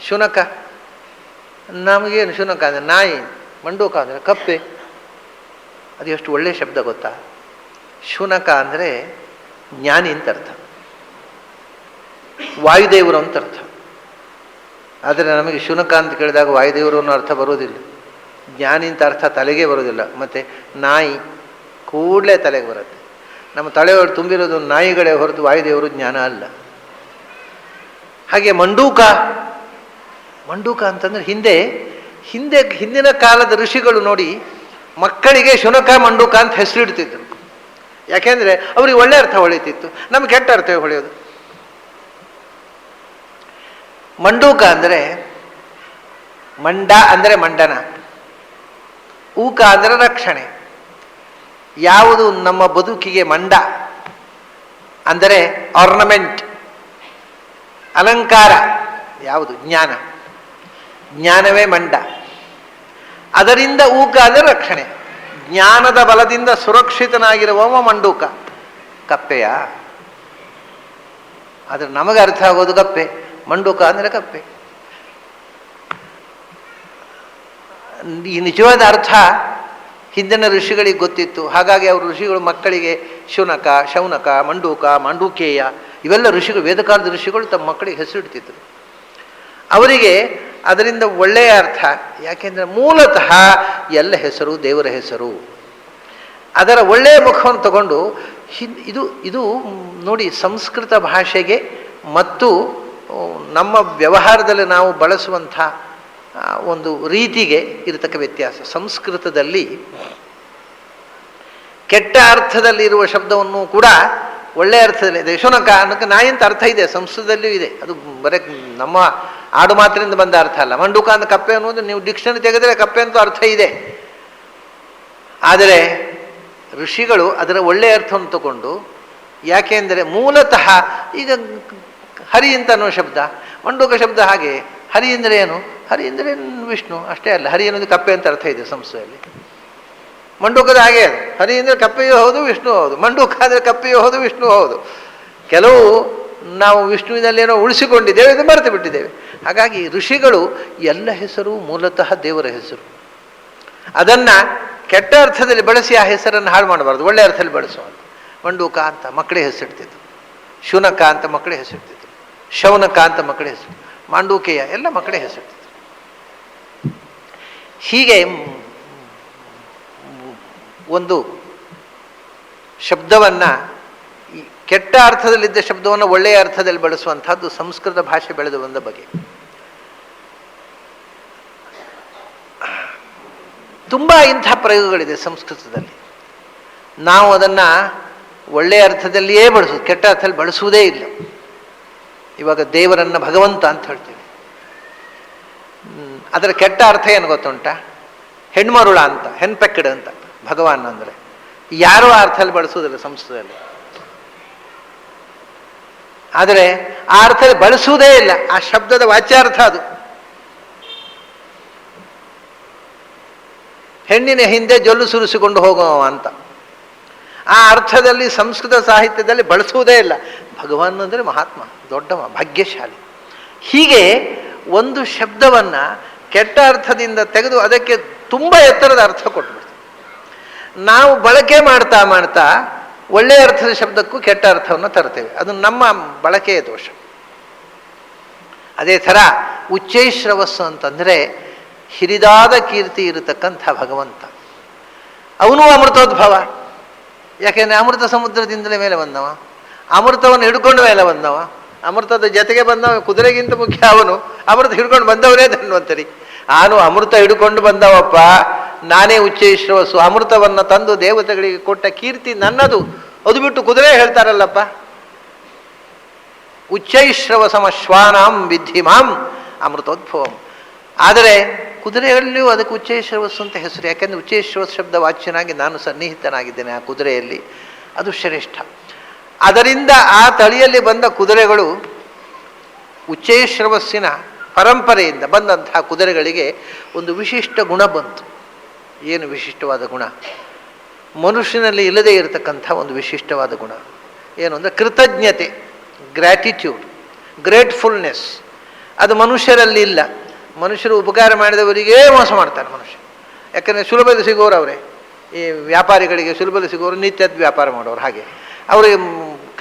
ಶುನಕ ನಮಗೇನು ಶುನಕ ಅಂದರೆ ನಾಯಿ, ಮಂಡೂಕ ಅಂದರೆ ಕಪ್ಪೆ. ಅದು ಎಷ್ಟು ಒಳ್ಳೆಯ ಶಬ್ದ ಗೊತ್ತಾ. ಶುನಕ ಅಂದರೆ ಜ್ಞಾನಿ ಅಂತ ಅರ್ಥ, ವಾಯುದೇವರು ಅಂತ ಅರ್ಥ. ಆದರೆ ನಮಗೆ ಶುನಕ ಅಂತ ಕೇಳಿದಾಗ ವಾಯುದೇವರು ಅನ್ನೋ ಅರ್ಥ ಬರೋದಿಲ್ಲ, ಜ್ಞಾನಿ ಅಂತ ಅರ್ಥ ತಲೆಗೆ ಬರೋದಿಲ್ಲ. ಮತ್ತು ನಾಯಿ ಕೂಡಲೇ ತಲೆಗೆ ಬರುತ್ತೆ. ನಮ್ಮ ತಲೆಯೊಳಗೆ ತುಂಬಿರೋದು ನಾಯಿಗಳೇ ಹೊರತು ವಾಯುದೇವರು ಜ್ಞಾನ ಅಲ್ಲ. ಹಾಗೆ ಮಂಡೂಕ ಅಂತಂದರೆ ಹಿಂದಿನ ಕಾಲದ ಋಷಿಗಳು ನೋಡಿ ಮಕ್ಕಳಿಗೆ ಶುನಕ ಮಂಡೂಕ ಅಂತ ಹೆಸರಿಡ್ತಿದ್ರು. ಯಾಕೆಂದರೆ ಅವ್ರಿಗೆ ಒಳ್ಳೆ ಅರ್ಥ ಹೊಳಿತಿತ್ತು, ನಮ್ಗೆ ಕೆಟ್ಟ ಅರ್ಥ ಹೊಳೆಯೋದು. ಮಂಡೂಕ ಅಂದರೆ ಮಂಡ ಅಂದರೆ ಮಂಡನ, ಊಕ ಅಂದರೆ ರಕ್ಷಣೆ. ಯಾವುದು ನಮ್ಮ ಬದುಕಿಗೆ ಮಂಡ ಅಂದರೆ ಆರ್ನಮೆಂಟ್, ಅಲಂಕಾರ, ಯಾವುದು ಜ್ಞಾನ, ಜ್ಞಾನವೇ ಮಂಡ. ಅದರಿಂದ ಊಕ ಅಂದರೆ ರಕ್ಷಣೆ. ಜ್ಞಾನದ ಬಲದಿಂದ ಸುರಕ್ಷಿತನಾಗಿರುವವ ಮಂಡೂಕ. ಕಪ್ಪೆಯ ಆದರೆ ನಮಗೆ ಅರ್ಥ ಆಗೋದು ಕಪ್ಪೆ. ಮಂಡೂಕ ಅಂದರೆ ಕಪ್ಪೆ. ಈ ನಿಜವಾದ ಅರ್ಥ ಹಿಂದಿನ ಋಷಿಗಳಿಗೆ ಗೊತ್ತಿತ್ತು. ಹಾಗಾಗಿ ಅವರು ಋಷಿಗಳು ಮಕ್ಕಳಿಗೆ ಶುನಕ, ಶೌನಕ, ಮಂಡೂಕ, ಮಾಂಡೂಕೇಯ ಇವೆಲ್ಲ ಋಷಿಗಳು, ವೇದಕಾಲದ ಋಷಿಗಳು ತಮ್ಮ ಮಕ್ಕಳಿಗೆ ಹೆಸರಿಡ್ತಿದ್ರು. ಅವರಿಗೆ ಅದರಿಂದ ಒಳ್ಳೆಯ ಅರ್ಥ. ಯಾಕೆಂದರೆ ಮೂಲತಃ ಎಲ್ಲ ಹೆಸರು ದೇವರ ಹೆಸರು. ಅದರ ಒಳ್ಳೆಯ ಮುಖವನ್ನು ತಗೊಂಡು ಇದು ನೋಡಿ, ಸಂಸ್ಕೃತ ಭಾಷೆಗೆ ಮತ್ತು ನಮ್ಮ ವ್ಯವಹಾರದಲ್ಲಿ ನಾವು ಬಳಸುವಂಥ ಒಂದು ರೀತಿಗೆ ಇರತಕ್ಕ ವ್ಯತ್ಯಾಸ. ಸಂಸ್ಕೃತದಲ್ಲಿ ಕೆಟ್ಟ ಅರ್ಥದಲ್ಲಿ ಇರುವ ಶಬ್ದವನ್ನು ಕೂಡ ಒಳ್ಳೆಯ ಅರ್ಥದಲ್ಲಿ ಇದೆ. ಶುನಕ ಅನ್ನೋಕ್ಕೆ ನಾಯಿ ಅಂತ ಅರ್ಥ ಇದೆ, ಸಂಸ್ಕೃತದಲ್ಲಿಯೂ ಇದೆ. ಅದು ಬರೀ ನಮ್ಮ ಆಡು ಮಾತಿನಿಂದ ಬಂದ ಅರ್ಥ ಅಲ್ಲ. ಮಂಡೂಕ ಅಂತ ಕಪ್ಪೆ ಅನ್ನೋದು ನೀವು ಡಿಕ್ಷನರಿ ತೆಗೆದರೆ ಕಪ್ಪೆ ಅಂತೂ ಅರ್ಥ ಇದೆ. ಆದರೆ ಋಷಿಗಳು ಅದರ ಒಳ್ಳೆಯ ಅರ್ಥವನ್ನು ತಗೊಂಡು, ಯಾಕೆಂದರೆ ಮೂಲತಃ ಈಗ ಹರಿ ಅಂತ ಅನ್ನೋ ಶಬ್ದ, ಮಂಡೂಕ ಶಬ್ದ ಹಾಗೆ. ಹರಿ ಅಂದರೆ ಏನು? ಹರಿ ಅಂದರೆ ವಿಷ್ಣು ಅಷ್ಟೇ ಅಲ್ಲ. ಹರಿ ಅನ್ನೋದು ಕಪ್ಪೆ ಅಂತ ಅರ್ಥ ಇದೆ ಸಂಸ್ಕೃತದಲ್ಲಿ. ಮಂಡೂಕದ ಹಾಗೆ ಅದು. ಹರಿ ಅಂದರೆ ಕಪ್ಪೆಯೂ ಹೌದು, ವಿಷ್ಣು ಹೌದು. ಮಂಡೂಕ ಅಂದರೆ ಕಪ್ಪೆಯೂ ಹೌದು, ವಿಷ್ಣು ಹೌದು. ಕೆಲವು ನಾವು ವಿಷ್ಣುವಿನಲ್ಲೇನೋ ಉಳಿಸಿಕೊಂಡಿದ್ದೇವೆ, ಇದು ಮರೆತು ಬಿಟ್ಟಿದ್ದೇವೆ. ಹಾಗಾಗಿ ಋಷಿಗಳು ಎಲ್ಲ ಹೆಸರು ಮೂಲತಃ ದೇವರ ಹೆಸರು. ಅದನ್ನು ಕೆಟ್ಟ ಅರ್ಥದಲ್ಲಿ ಬಳಸಿ ಆ ಹೆಸರನ್ನು ಹಾಳು ಮಾಡಬಾರ್ದು, ಒಳ್ಳೆಯ ಅರ್ಥದಲ್ಲಿ ಬಳಸುವಂಥ. ಮಂಡೂಕ ಅಂತ ಮಕ್ಕಳಿಗೆ ಹೆಸರಿಡ್ತಿದ್ರು, ಶುನಕ ಅಂತ ಮಕ್ಕಳಿಗೆ ಹೆಸರಿಡ್ತಿದ್ರು, ಶೌನಕ ಅಂತ ಮಕ್ಕಳಿಗೆ ಹೆಸರು, ಮಾಂಡೂಕೇಯ ಎಲ್ಲ ಮಕ್ಕಳಿಗೆ ಹೆಸರಿಡ್ತಿದ್ರು. ಹೀಗೆ ಒಂದು ಶಬ್ದವನ್ನು, ಕೆಟ್ಟ ಅರ್ಥದಲ್ಲಿದ್ದ ಶಬ್ದವನ್ನು ಒಳ್ಳೆಯ ಅರ್ಥದಲ್ಲಿ ಬಳಸುವಂಥದ್ದು ಸಂಸ್ಕೃತ ಭಾಷೆ ಬೆಳೆದು ಬಂದ ಬಗೆ. ತುಂಬ ಇಂಥ ಪ್ರಯೋಗಗಳಿದೆ ಸಂಸ್ಕೃತದಲ್ಲಿ. ನಾವು ಅದನ್ನು ಒಳ್ಳೆಯ ಅರ್ಥದಲ್ಲಿಯೇ ಬಳಸೋದು, ಕೆಟ್ಟ ಅರ್ಥದಲ್ಲಿ ಬಳಸುವುದೇ ಇಲ್ಲ. ಇವಾಗ ದೇವರನ್ನು ಭಗವಂತ ಅಂತ ಹೇಳ್ತೀವಿ. ಅದರ ಕೆಟ್ಟ ಅರ್ಥ ಏನು ಗೊತ್ತುಂಟ? ಹೆಣ್ಮರುಳ ಅಂತ, ಹೆಣ್ಪೆಕ್ಕಡ ಅಂತ ಭಗವಾನ್ ಅಂದರೆ. ಯಾರೂ ಆ ಅರ್ಥದಲ್ಲಿ ಬಳಸುವುದಿಲ್ಲ ಸಂಸ್ಕೃತದಲ್ಲಿ. ಆದರೆ ಆ ಅರ್ಥದಲ್ಲಿ ಬಳಸುವುದೇ ಇಲ್ಲ. ಆ ಶಬ್ದದ ವಾಚ್ಯಾರ್ಥ ಅದು. ಹೆಣ್ಣಿನ ಹಿಂದೆ ಜೊಲ್ಲು ಸುರಿಸಿಕೊಂಡು ಹೋಗುವ ಅಂತ. ಆ ಅರ್ಥದಲ್ಲಿ ಸಂಸ್ಕೃತ ಸಾಹಿತ್ಯದಲ್ಲಿ ಬಳಸುವುದೇ ಇಲ್ಲ. ಭಗವಾನ್ ಅಂದರೆ ಮಹಾತ್ಮ, ದೊಡ್ಡವ, ಭಾಗ್ಯಶಾಲಿ. ಹೀಗೆ ಒಂದು ಶಬ್ದವನ್ನು ಕೆಟ್ಟ ಅರ್ಥದಿಂದ ತೆಗೆದು ಅದಕ್ಕೆ ತುಂಬ ಎತ್ತರದ ಅರ್ಥ ಕೊಟ್ಬಿಡ್ತೀವಿ. ನಾವು ಬಳಕೆ ಮಾಡ್ತಾ ಮಾಡ್ತಾ ಒಳ್ಳೆಯ ಅರ್ಥದ ಶಬ್ದಕ್ಕೂ ಕೆಟ್ಟ ಅರ್ಥವನ್ನು ತರ್ತೇವೆ. ಅದು ನಮ್ಮ ಬಳಕೆಯ ದೋಷ. ಅದೇ ಥರ ಉಚ್ಚೈಶ್ರವಸ್ಸು ಅಂತಂದರೆ ಹಿರಿದಾದ ಕೀರ್ತಿ ಇರತಕ್ಕಂಥ ಭಗವಂತ. ಅವನು ಅಮೃತೋದ್ಭವ. ಯಾಕೆಂದರೆ ಅಮೃತ ಸಮುದ್ರದಿಂದಲೇ ಮೇಲೆ ಬಂದವ, ಅಮೃತವನ್ನು ಹಿಡ್ಕೊಂಡು ಮೇಲೆ ಬಂದವ, ಅಮೃತದ ಜೊತೆಗೆ ಬಂದವ. ಕುದುರೆಗಿಂತ ಮುಖ್ಯ ಅವನು ಅಮೃತ ಹಿಡ್ಕೊಂಡು ಬಂದವನೇ ಧನ್ವಂತರಿ. ನಾನು ಅಮೃತ ಹಿಡ್ಕೊಂಡು ಬಂದವಪ್ಪ, ನಾನೇ ಉಚ್ಚೈಶ್ರವಸ್ಸು, ಅಮೃತವನ್ನು ತಂದು ದೇವತೆಗಳಿಗೆ ಕೊಟ್ಟ ಕೀರ್ತಿ ನನ್ನದು. ಅದು ಬಿಟ್ಟು ಕುದುರೆ ಹೇಳ್ತಾರಲ್ಲಪ್ಪ, ಉಚ್ಚೈಶ್ರವಸಮ ಶ್ವಾನಾಂ ವಿದ್ಧಿ ಮಾಂ ಅಮೃತೋದ್ಭವಂ. ಆದರೆ ಕುದುರೆಯಲ್ಲಿಯೂ ಅದಕ್ಕೆ ಉಚ್ಚೈಶ್ರವಸ್ಸು ಅಂತ ಹೆಸರು. ಯಾಕೆಂದರೆ ಉಚ್ಚೈಶ್ರವಸ್ ಶಬ್ದ ವಾಚ್ಯನಾಗಿ ನಾನು ಸನ್ನಿಹಿತನಾಗಿದ್ದೇನೆ ಆ ಕುದುರೆಯಲ್ಲಿ, ಅದು ಶ್ರೇಷ್ಠ. ಅದರಿಂದ ಆ ತಳಿಯಲ್ಲಿ ಬಂದ ಕುದುರೆಗಳು ಉಚ್ಚೈಶ್ರವಸ್ಸಿನ ಪರಂಪರೆಯಿಂದ ಬಂದಂತಹ ಕುದುರೆಗಳಿಗೆ ಒಂದು ವಿಶಿಷ್ಟ ಗುಣ ಬಂತು. ಏನು ವಿಶಿಷ್ಟವಾದ ಗುಣ? ಮನುಷ್ಯನಲ್ಲಿ ಇಲ್ಲದೇ ಇರತಕ್ಕಂಥ ಒಂದು ವಿಶಿಷ್ಟವಾದ ಗುಣ ಏನು ಅಂದರೆ ಕೃತಜ್ಞತೆ, ಗ್ರ್ಯಾಟಿಟ್ಯೂಡ್, ಗ್ರೇಟ್ಫುಲ್ನೆಸ್. ಅದು ಮನುಷ್ಯರಲ್ಲಿ ಇಲ್ಲ. ಮನುಷ್ಯರು ಉಪಕಾರ ಮಾಡಿದವರಿಗೇ ಮೋಸ ಮಾಡ್ತಾರೆ ಮನುಷ್ಯ. ಯಾಕಂದರೆ ಸುಲಭದಲ್ಲಿ ಸಿಗೋರು ಅವರೇ, ಈ ವ್ಯಾಪಾರಿಗಳಿಗೆ ಸುಲಭದಲ್ಲಿ ಸಿಗೋರು ನಿತ್ಯದ ವ್ಯಾಪಾರ ಮಾಡೋರು. ಹಾಗೆ ಅವರಿಗೆ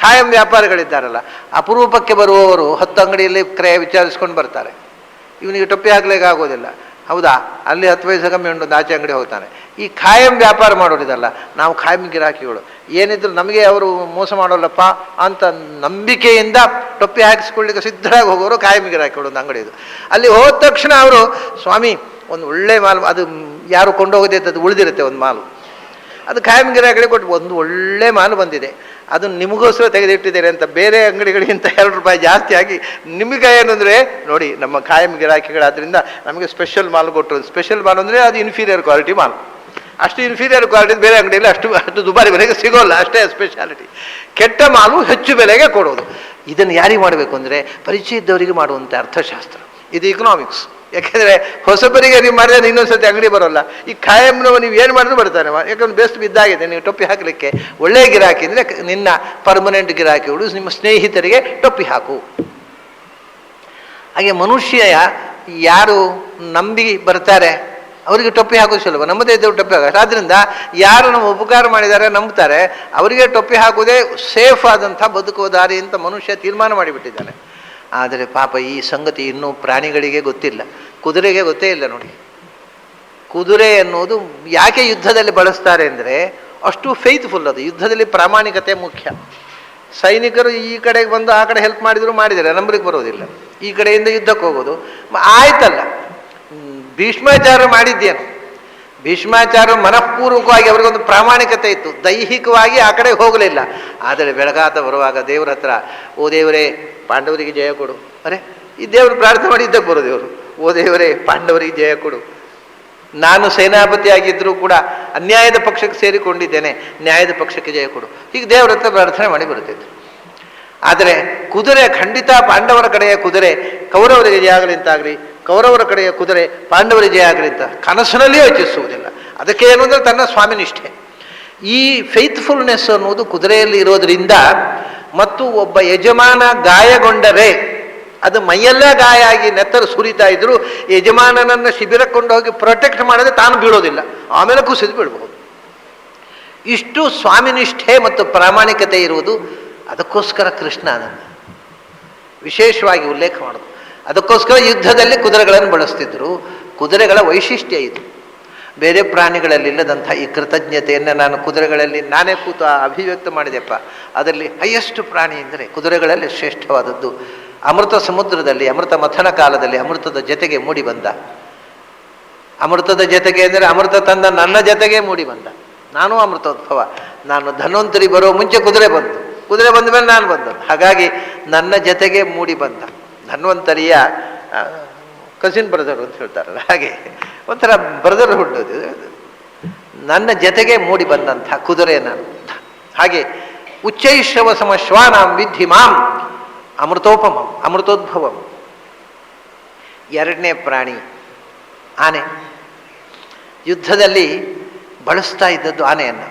ಖಾಯಂ ವ್ಯಾಪಾರಿಗಳಿದ್ದಾರಲ್ಲ, ಅಪರೂಪಕ್ಕೆ ಬರುವವರು 10 ಅಂಗಡಿಯಲ್ಲಿ ಕ್ರಯ ವಿಚಾರಿಸ್ಕೊಂಡು ಬರ್ತಾರೆ. ಇವನಿಗೆ ಟೊಪ್ಪಿ ಹಾಕ್ಲಿಕ್ಕೆ ಆಗೋದಿಲ್ಲ, ಹೌದಾ, ಅಲ್ಲಿ 10 ಪೈಸೆ ಕಮ್ಮಿ ಉಂಟು, ಆಚೆ ಅಂಗಡಿ ಹೋಗ್ತಾನೆ. ಈ ಖಾಯಂ ವ್ಯಾಪಾರ ಮಾಡೋರಿದಲ್ಲ, ನಾವು ಖಾಯಂ ಗಿರಾಕಿಗಳು, ಏನಿದ್ರು ನಮಗೆ ಅವರು ಮೋಸ ಮಾಡೋಲ್ಲಪ್ಪ ಅಂತ ನಂಬಿಕೆಯಿಂದ ಟೊಪ್ಪಿ ಹಾಕಿಸ್ಕೊಳ್ಳಿಕ್ಕೆ ಸಿದ್ಧರಾಗಿ ಹೋಗೋರು ಖಾಯಂ ಗಿರಾಕಿಗಳು. ಒಂದು ಅಂಗಡಿದು ಅಲ್ಲಿ ಹೋದ ತಕ್ಷಣ ಅವರು, ಸ್ವಾಮಿ ಒಂದು ಒಳ್ಳೆ ಮಾಲು, ಅದು ಯಾರು ಕೊಂಡೋಗದೆ ಅದು ಉಳಿದಿರುತ್ತೆ ಒಂದು ಮಾಲು, ಅದು ಖಾಯಂ ಗಿರಾಕಿಗಳಿಗೆ ಕೊಟ್ಟು ಒಂದು ಒಳ್ಳೆ ಮಾಲು ಬಂದಿದೆ, ಅದು ನಿಮಗೋಸ್ಕರ ತೆಗೆದಿಟ್ಟಿದ್ದೀರಿ ಅಂತ ಬೇರೆ ಅಂಗಡಿಗಳಿಗಿಂತ 2 ರೂಪಾಯಿ ಜಾಸ್ತಿ ಆಗಿ, ನಿಮಗೆ ಏನು ಅಂದರೆ ನೋಡಿ ನಮ್ಮ ಖಾಯಂ ಗಿರಾಕಿಗಳಾದ್ರಿಂದ ನಮಗೆ ಸ್ಪೆಷಲ್ ಮಾಲ್ ಕೊಟ್ಟರು. ಸ್ಪೆಷಲ್ ಮಾಲ್ ಅಂದರೆ ಅದು ಇನ್ಫೀರಿಯರ್ ಕ್ವಾಲಿಟಿ ಮಾಲ್. ಅಷ್ಟು ಇನ್ಫೀರಿಯರ್ ಕ್ವಾಲಿಟಿ ಬೇರೆ ಅಂಗಡಿಯಲ್ಲಿ ಅಷ್ಟು ದುಬಾರಿ ಬೆಲೆಗೆ ಸಿಗೋಲ್ಲ, ಅಷ್ಟೇ ಸ್ಪೆಷಾಲಿಟಿ. ಕೆಟ್ಟ ಮಾಲು ಹೆಚ್ಚು ಬೆಲೆಗೆ ಕೊಡೋದು. ಇದನ್ನು ಯಾರಿಗೆ ಮಾಡಬೇಕು ಅಂದರೆ ಪರಿಚಯ ಇದ್ದವರಿಗೆ ಮಾಡುವಂಥ ಅರ್ಥಶಾಸ್ತ್ರ, ಇದು ಇಕನಾಮಿಕ್ಸ್. ಯಾಕೆಂದರೆ ಹೊಸಬರಿಗೆ ನೀವು ಮಾಡಿದ್ರೆ ಇನ್ನೊಂದ್ಸತಿ ಅಂಗಡಿ ಬರೋಲ್ಲ. ಈ ಖಾಯಂನವ ನೀವು ಏನು ಮಾಡಿದ್ರು ಬರ್ತಾನೆ, ಯಾಕಂದ್ರೆ ಬೆಸ್ಟ್ ಬಿದ್ದಾಗಿದೆ. ನೀವು ಟೊಪ್ಪಿ ಹಾಕಲಿಕ್ಕೆ ಒಳ್ಳೆಯ ಗಿರಾಕಿ ಅಂದರೆ ನಿನ್ನ ಪರ್ಮನೆಂಟ್ ಗಿರಾಕಿಗಳು, ನಿಮ್ಮ ಸ್ನೇಹಿತರಿಗೆ ಟೊಪ್ಪಿ ಹಾಕು. ಹಾಗೆ ಮನುಷ್ಯ ಯಾರು ನಂಬಿ ಬರ್ತಾರೆ ಅವರಿಗೆ ಟೊಪ್ಪಿ ಹಾಕೋದು ಸುಲಭ, ನಮ್ಮದೇ ಇದ್ದವ್ರು ಟೊಪ್ಪಿ ಹಾಕೋದು. ಆದ್ದರಿಂದ ಯಾರು ನಮ್ಮ ಉಪಕಾರ ಮಾಡಿದ್ದಾರೆ ನಂಬ್ತಾರೆ ಅವರಿಗೆ ಟೊಪ್ಪಿ ಹಾಕೋದೇ ಸೇಫ್ ಆದಂಥ ಬದುಕುವ ದಾರಿ ಅಂತ ಮನುಷ್ಯ ತೀರ್ಮಾನ ಮಾಡಿಬಿಟ್ಟಿದ್ದಾನೆ. ಆದರೆ ಪಾಪ ಈ ಸಂಗತಿ ಇನ್ನೂ ಪ್ರಾಣಿಗಳಿಗೆ ಗೊತ್ತಿಲ್ಲ, ಕುದುರೆಗೆ ಗೊತ್ತೇ ಇಲ್ಲ. ನೋಡಿ, ಕುದುರೆ ಎನ್ನುವುದು ಯಾಕೆ ಯುದ್ಧದಲ್ಲಿ ಬಳಸ್ತಾರೆ ಅಂದರೆ ಅಷ್ಟು ಫೇತ್ಫುಲ್. ಅದು ಯುದ್ಧದಲ್ಲಿ ಪ್ರಾಮಾಣಿಕತೆ ಮುಖ್ಯ. ಸೈನಿಕರು ಈ ಕಡೆಗೆ ಬಂದು ಆ ಕಡೆ ಹೆಲ್ಪ್ ಮಾಡಿದ್ದಾರೆ, ನಂಬಲಿಕ್ಕೆ ಬರೋದಿಲ್ಲ. ಈ ಕಡೆಯಿಂದ ಯುದ್ಧಕ್ಕೆ ಹೋಗೋದು ಆಯ್ತಲ್ಲ. ಭೀಷ್ಮಾಚಾರ್ಯ ಮಾಡಿದ್ದೇನು? ಭೀಷ್ಮಾಚಾರ್ಯ ಮನಃಪೂರ್ವಕವಾಗಿ ಅವರಿಗೊಂದು ಪ್ರಾಮಾಣಿಕತೆ ಇತ್ತು, ದೈಹಿಕವಾಗಿ ಆ ಕಡೆ ಹೋಗಲಿಲ್ಲ. ಆದರೆ ಬೆಳಗಾತ ಬರುವಾಗ ದೇವರ ಹತ್ರ, ಓ ದೇವರೇ ಪಾಂಡವರಿಗೆ ಜಯ ಕೊಡು. ಅರೆ, ಈ ದೇವರು ಪ್ರಾರ್ಥನೆ ಮಾಡಿ ಇದ್ದಕ್ಕೆ ಬರೋ ದೇವರು, ಓ ದೇವರೇ ಪಾಂಡವರಿಗೆ ಜಯ ಕೊಡು. ನಾನು ಸೇನಾಪತಿ ಆಗಿದ್ದರೂ ಕೂಡ ಅನ್ಯಾಯದ ಪಕ್ಷಕ್ಕೆ ಸೇರಿಕೊಂಡಿದ್ದೇನೆ, ನ್ಯಾಯದ ಪಕ್ಷಕ್ಕೆ ಜಯ ಕೊಡು. ಹೀಗೆ ದೇವರ ಹತ್ರ ಪ್ರಾರ್ಥನೆ ಮಾಡಿ ಬರುತ್ತಿತ್ತು. ಆದರೆ ಕುದುರೆ ಖಂಡಿತ ಪಾಂಡವರ ಕಡೆಯ ಕುದುರೆ ಕೌರವರಿಗೆ ಜಯ ಆಗಲಿ ಅಂತಾಗಲಿ, ಕೌರವರ ಕಡೆಯ ಕುದುರೆ ಪಾಂಡವರಿಗೆ ಜಯ ಆಗಲಿ ಅಂತ ಕನಸಿನಲ್ಲಿಯೂ ಯೋಚಿಸುವುದಿಲ್ಲ. ಅದಕ್ಕೆ ಏನು ಅಂದರೆ ತನ್ನ ಸ್ವಾಮಿನಿಷ್ಠೆ. ಈ ಫೇತ್ಫುಲ್ನೆಸ್ ಅನ್ನೋದು ಕುದುರೆಯಲ್ಲಿ ಇರೋದರಿಂದ, ಮತ್ತು ಒಬ್ಬ ಯಜಮಾನ ಗಾಯಗೊಂಡರೆ ಅದು ಮೈಯೆಲ್ಲ ಗಾಯ ಆಗಿ ನೆತ್ತರು ಸುರಿತಾ ಇದ್ರು ಯಜಮಾನನನ್ನು ಶಿಬಿರಕ್ಕೊಂಡು ಹೋಗಿ ಪ್ರೊಟೆಕ್ಟ್ ಮಾಡಿದ್ರೆ ತಾನು ಬೀಳೋದಿಲ್ಲ, ಆಮೇಲೆ ಕುಸಿದು ಬೀಳ್ಬಹುದು. ಇಷ್ಟು ಸ್ವಾಮಿನಿಷ್ಠೆ ಮತ್ತು ಪ್ರಾಮಾಣಿಕತೆ ಇರುವುದು. ಅದಕ್ಕೋಸ್ಕರ ಕೃಷ್ಣ ಅದನ್ನು ವಿಶೇಷವಾಗಿ ಉಲ್ಲೇಖ ಮಾಡೋದು. ಅದಕ್ಕೋಸ್ಕರ ಯುದ್ಧದಲ್ಲಿ ಕುದುರೆಗಳನ್ನು ಬಳಸ್ತಿದ್ರು. ಕುದುರೆಗಳ ವೈಶಿಷ್ಟ್ಯ ಇದು. ಬೇರೆ ಪ್ರಾಣಿಗಳಲ್ಲಿಲ್ಲದಂಥ ಈ ಕೃತಜ್ಞತೆಯನ್ನು ನಾನು ಕುದುರೆಗಳಲ್ಲಿ ನಾನೇ ಕೂತು ಅಭಿವ್ಯಕ್ತ ಮಾಡಿದೆಪ್ಪ. ಅದರಲ್ಲಿ ಹೈಯೆಸ್ಟ್ ಪ್ರಾಣಿ ಎಂದರೆ ಕುದುರೆಗಳಲ್ಲಿ ಶ್ರೇಷ್ಠವಾದದ್ದು. ಅಮೃತ ಸಮುದ್ರದಲ್ಲಿ ಅಮೃತ ಮಥನ ಕಾಲದಲ್ಲಿ ಅಮೃತದ ಜೊತೆಗೆ ಮೂಡಿ ಬಂದ, ಅಮೃತದ ಜೊತೆಗೆ ಅಂದರೆ ಅಮೃತ ತಂದ ನನ್ನ ಜೊತೆಗೆ ಮೂಡಿ ಬಂದ. ನಾನು ಅಮೃತೋದ್ಭವ. ನಾನು ಧನ್ವಂತರಿ ಬರೋ ಮುಂಚೆ ಕುದುರೆ ಬಂತು, ಕುದುರೆ ಬಂದ ಮೇಲೆ ನಾನು ಬಂದದ್ದು. ಹಾಗಾಗಿ ನನ್ನ ಜೊತೆಗೆ ಮೂಡಿ ಬಂದ ಧನ್ವಂತರಿಯ ಕಸಿನ್ ಬ್ರದರ್ ಅಂತ ಹೇಳ್ತಾರಲ್ಲ, ಹಾಗೆ ಒಂಥರ ಬ್ರದರ್ಹುಡ್. ನನ್ನ ಜೊತೆಗೆ ಮೂಡಿ ಬಂದಂಥ ಕುದುರೆ ನಾನು. ಹಾಗೆ ಉಚ್ಚೈಶ್ರವಸಮ ಶ್ವಾನಾಂ ವಿದ್ಧಿ ಮಾಂ ಅಮೃತೋಪಮಂ ಅಮೃತೋದ್ಭವಂ. ಎರಡನೇ ಪ್ರಾಣಿ ಆನೆ. ಯುದ್ಧದಲ್ಲಿ ಬಳಸ್ತಾ ಇದ್ದದ್ದು ಆನೆಯನ್ನು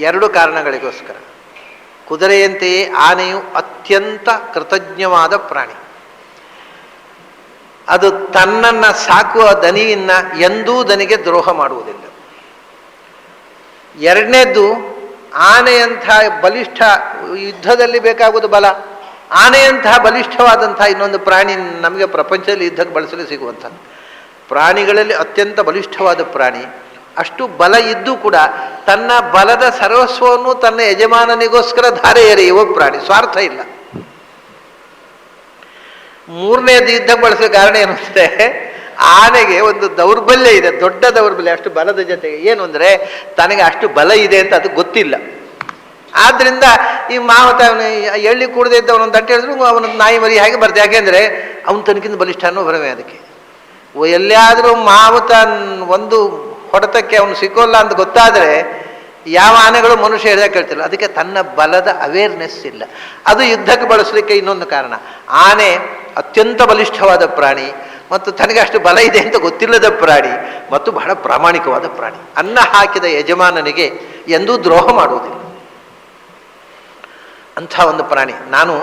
2 ಕಾರಣಗಳಿಗೋಸ್ಕರ. ಕುದುರೆಯಂತೆಯೇ ಆನೆಯು ಅತ್ಯಂತ ಕೃತಜ್ಞವಾದ ಪ್ರಾಣಿ. ಅದು ತನ್ನನ್ನು ಸಾಕುವ ದನಿಯನ್ನು ಎಂದೂ ದನಿಗೆ ದ್ರೋಹ ಮಾಡುವುದಿಲ್ಲ. ಎರಡನೇದ್ದು, ಆನೆಯಂಥ ಬಲಿಷ್ಠ, ಯುದ್ಧದಲ್ಲಿ ಬೇಕಾಗುವುದು ಬಲ. ಆನೆಯಂತಹ ಬಲಿಷ್ಠವಾದಂಥ ಇನ್ನೊಂದು ಪ್ರಾಣಿ ನಮಗೆ ಪ್ರಪಂಚದಲ್ಲಿ ಯುದ್ಧಕ್ಕೆ ಬಳಸಲು ಸಿಗುವಂಥದ್ದು. ಪ್ರಾಣಿಗಳಲ್ಲಿ ಅತ್ಯಂತ ಬಲಿಷ್ಠವಾದ ಪ್ರಾಣಿ, ಅಷ್ಟು ಬಲ ಇದ್ದು ಕೂಡ ತನ್ನ ಬಲದ ಸರ್ವಸ್ವವನ್ನು ತನ್ನ ಯಜಮಾನನಿಗೋಸ್ಕರ ಧಾರೆ ಎರೆಯುವ ಪ್ರಾಣಿ, ಸ್ವಾರ್ಥ ಇಲ್ಲ. ಮೂರನೇದು ಯುದ್ಧ ಬಳಸೋ ಕಾರಣ ಏನು ಅಂದರೆ, ಆನೆಗೆ ಒಂದು ದೌರ್ಬಲ್ಯ ಇದೆ, ದೊಡ್ಡ ದೌರ್ಬಲ್ಯ. ಅಷ್ಟು ಬಲದ ಜೊತೆಗೆ ಏನು ಅಂದರೆ, ತನಗೆ ಅಷ್ಟು ಬಲ ಇದೆ ಅಂತ ಅದು ಗೊತ್ತಿಲ್ಲ. ಆದ್ದರಿಂದ ಈ ಮಾವತ ಎಳ್ಳಿ ಕೂಡದೇ ಇದ್ದವನೊಂದು ತಂಟೆ ಹೇಳಿದ್ರು ಅವನೊಂದು ನಾಯಿ ಮರಿ ಹಾಗೆ ಬರ್ತದೆ. ಯಾಕೆಂದರೆ ಅವನ ತನಕಿಂತ ಬಲಿಷ್ಠ ಅನ್ನೋ ಭ್ರಮೆ ಅದಕ್ಕೆ. ಎಲ್ಲಿಯಾದರೂ ಮಾವತ ಒಂದು ಹೊಡೆತಕ್ಕೆ ಅವನು ಸಿಕ್ಕೋಲ್ಲ ಅಂತ ಗೊತ್ತಾದರೆ ಯಾವ ಆನೆಗಳು ಮನುಷ್ಯ ಹೇಳಿದಾಗ ಕೇಳ್ತಿಲ್ಲ. ಅದಕ್ಕೆ ತನ್ನ ಬಲದ ಅವೇರ್ನೆಸ್ ಇಲ್ಲ. ಅದು ಯುದ್ಧಕ್ಕೆ ಬಳಸಲಿಕ್ಕೆ ಇನ್ನೊಂದು ಕಾರಣ. ಆನೆ ಅತ್ಯಂತ ಬಲಿಷ್ಠವಾದ ಪ್ರಾಣಿ ಮತ್ತು ತನಗೆ ಅಷ್ಟು ಬಲ ಇದೆ ಅಂತ ಗೊತ್ತಿಲ್ಲದ ಪ್ರಾಣಿ ಮತ್ತು ಬಹಳ ಪ್ರಾಮಾಣಿಕವಾದ ಪ್ರಾಣಿ. ಅನ್ನ ಹಾಕಿದ ಯಜಮಾನನಿಗೆ ಎಂದೂ ದ್ರೋಹ ಮಾಡುವುದಿಲ್ಲ. ಅಂಥ ಒಂದು ಪ್ರಾಣಿ. ನಾನು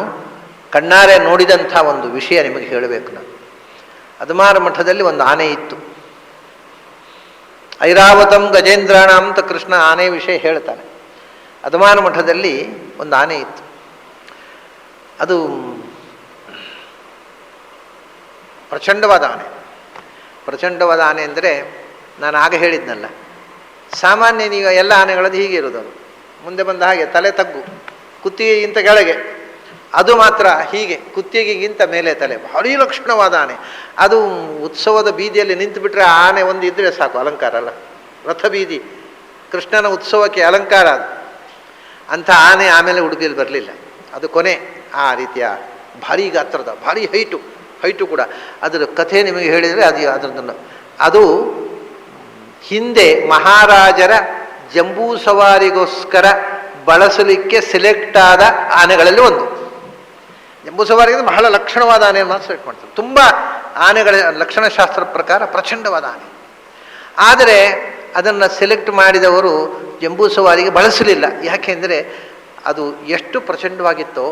ಕಣ್ಣಾರೆ ನೋಡಿದಂಥ ಒಂದು ವಿಷಯ ನಿಮಗೆ ಹೇಳಬೇಕು. ನಾನು ಅದಮಾರ ಮಠದಲ್ಲಿ ಒಂದು ಆನೆ ಇತ್ತು. ಐರಾವತಂ ಗಜೇಂದ್ರಾಣ ಅಂತ ಕೃಷ್ಣ ಆನೆ ವಿಷಯ ಹೇಳ್ತಾನೆ. ಅದಮಾನ ಮಠದಲ್ಲಿ ಒಂದು ಆನೆ ಇತ್ತು. ಅದು ಪ್ರಚಂಡವಾದ ಆನೆ. ಪ್ರಚಂಡವಾದ ಆನೆ ಅಂದರೆ ನಾನು ಆಗ ಹೇಳಿದ್ನಲ್ಲ, ಸಾಮಾನ್ಯ ನೀವು ಎಲ್ಲ ಆನೆಗಳದ್ದು ಹೀಗೆ ಇರೋದು. ಅದು ಮುಂದೆ ಬಂದ ಹಾಗೆ ತಲೆ ತಗ್ಗು, ಕುತ್ತಿಗೆಗಿಂತ ಕೆಳಗೆ, ಅದು ಮಾತ್ರ ಹೀಗೆ ಕುತ್ತಿಗೆಗಿಂತ ಮೇಲೆ ತಲೆ, ಭಾರಿ ಲಕ್ಷಣವಾದ ಆನೆ. ಅದು ಉತ್ಸವದ ಬೀದಿಯಲ್ಲಿ ನಿಂತು ಬಿಟ್ಟರೆ ಆನೆ ಒಂದು ಇದ್ದರೆ ಸಾಕು, ಅಲಂಕಾರ ಅಲ್ಲ. ರಥ ಬೀದಿ ಕೃಷ್ಣನ ಉತ್ಸವಕ್ಕೆ ಅಲಂಕಾರ ಅದು. ಅಂಥ ಆನೆ ಆಮೇಲೆ ಉಡುಪಿಯಲ್ಲಿ ಬರಲಿಲ್ಲ. ಅದು ಕೊನೆ ಆ ರೀತಿಯ ಭಾರಿ ಗಾತ್ರದ, ಭಾರಿ ಹೈಟು ಕೂಡ. ಅದರ ಕಥೆ ನಿಮಗೆ ಹೇಳಿದರೆ ಅದರದನ್ನು ಅದು ಹಿಂದೆ ಮಹಾರಾಜರ ಜಂಬೂ ಸವಾರಿಗೋಸ್ಕರ ಬಳಸಲಿಕ್ಕೆ ಸೆಲೆಕ್ಟ್ ಆದ ಆನೆಗಳಲ್ಲಿ ಒಂದು. ಜಂಬೂ ಸವಾರಿಗೆ ಬಹಳ ಲಕ್ಷಣವಾದ ಆನೆಯನ್ನು ಮಾತ್ರ ಸೆಲೆಕ್ಟ್ ಮಾಡ್ತಾರೆ. ತುಂಬ ಆನೆಗಳ ಲಕ್ಷಣಶಾಸ್ತ್ರ ಪ್ರಕಾರ ಪ್ರಚಂಡವಾದ ಆನೆ. ಆದರೆ ಅದನ್ನು ಸೆಲೆಕ್ಟ್ ಮಾಡಿದವರು ಜಂಬೂ ಸವಾರಿಗೆ ಬಳಸಲಿಲ್ಲ. ಯಾಕೆಂದರೆ ಅದು ಎಷ್ಟು ಪ್ರಚಂಡವಾಗಿತ್ತೋ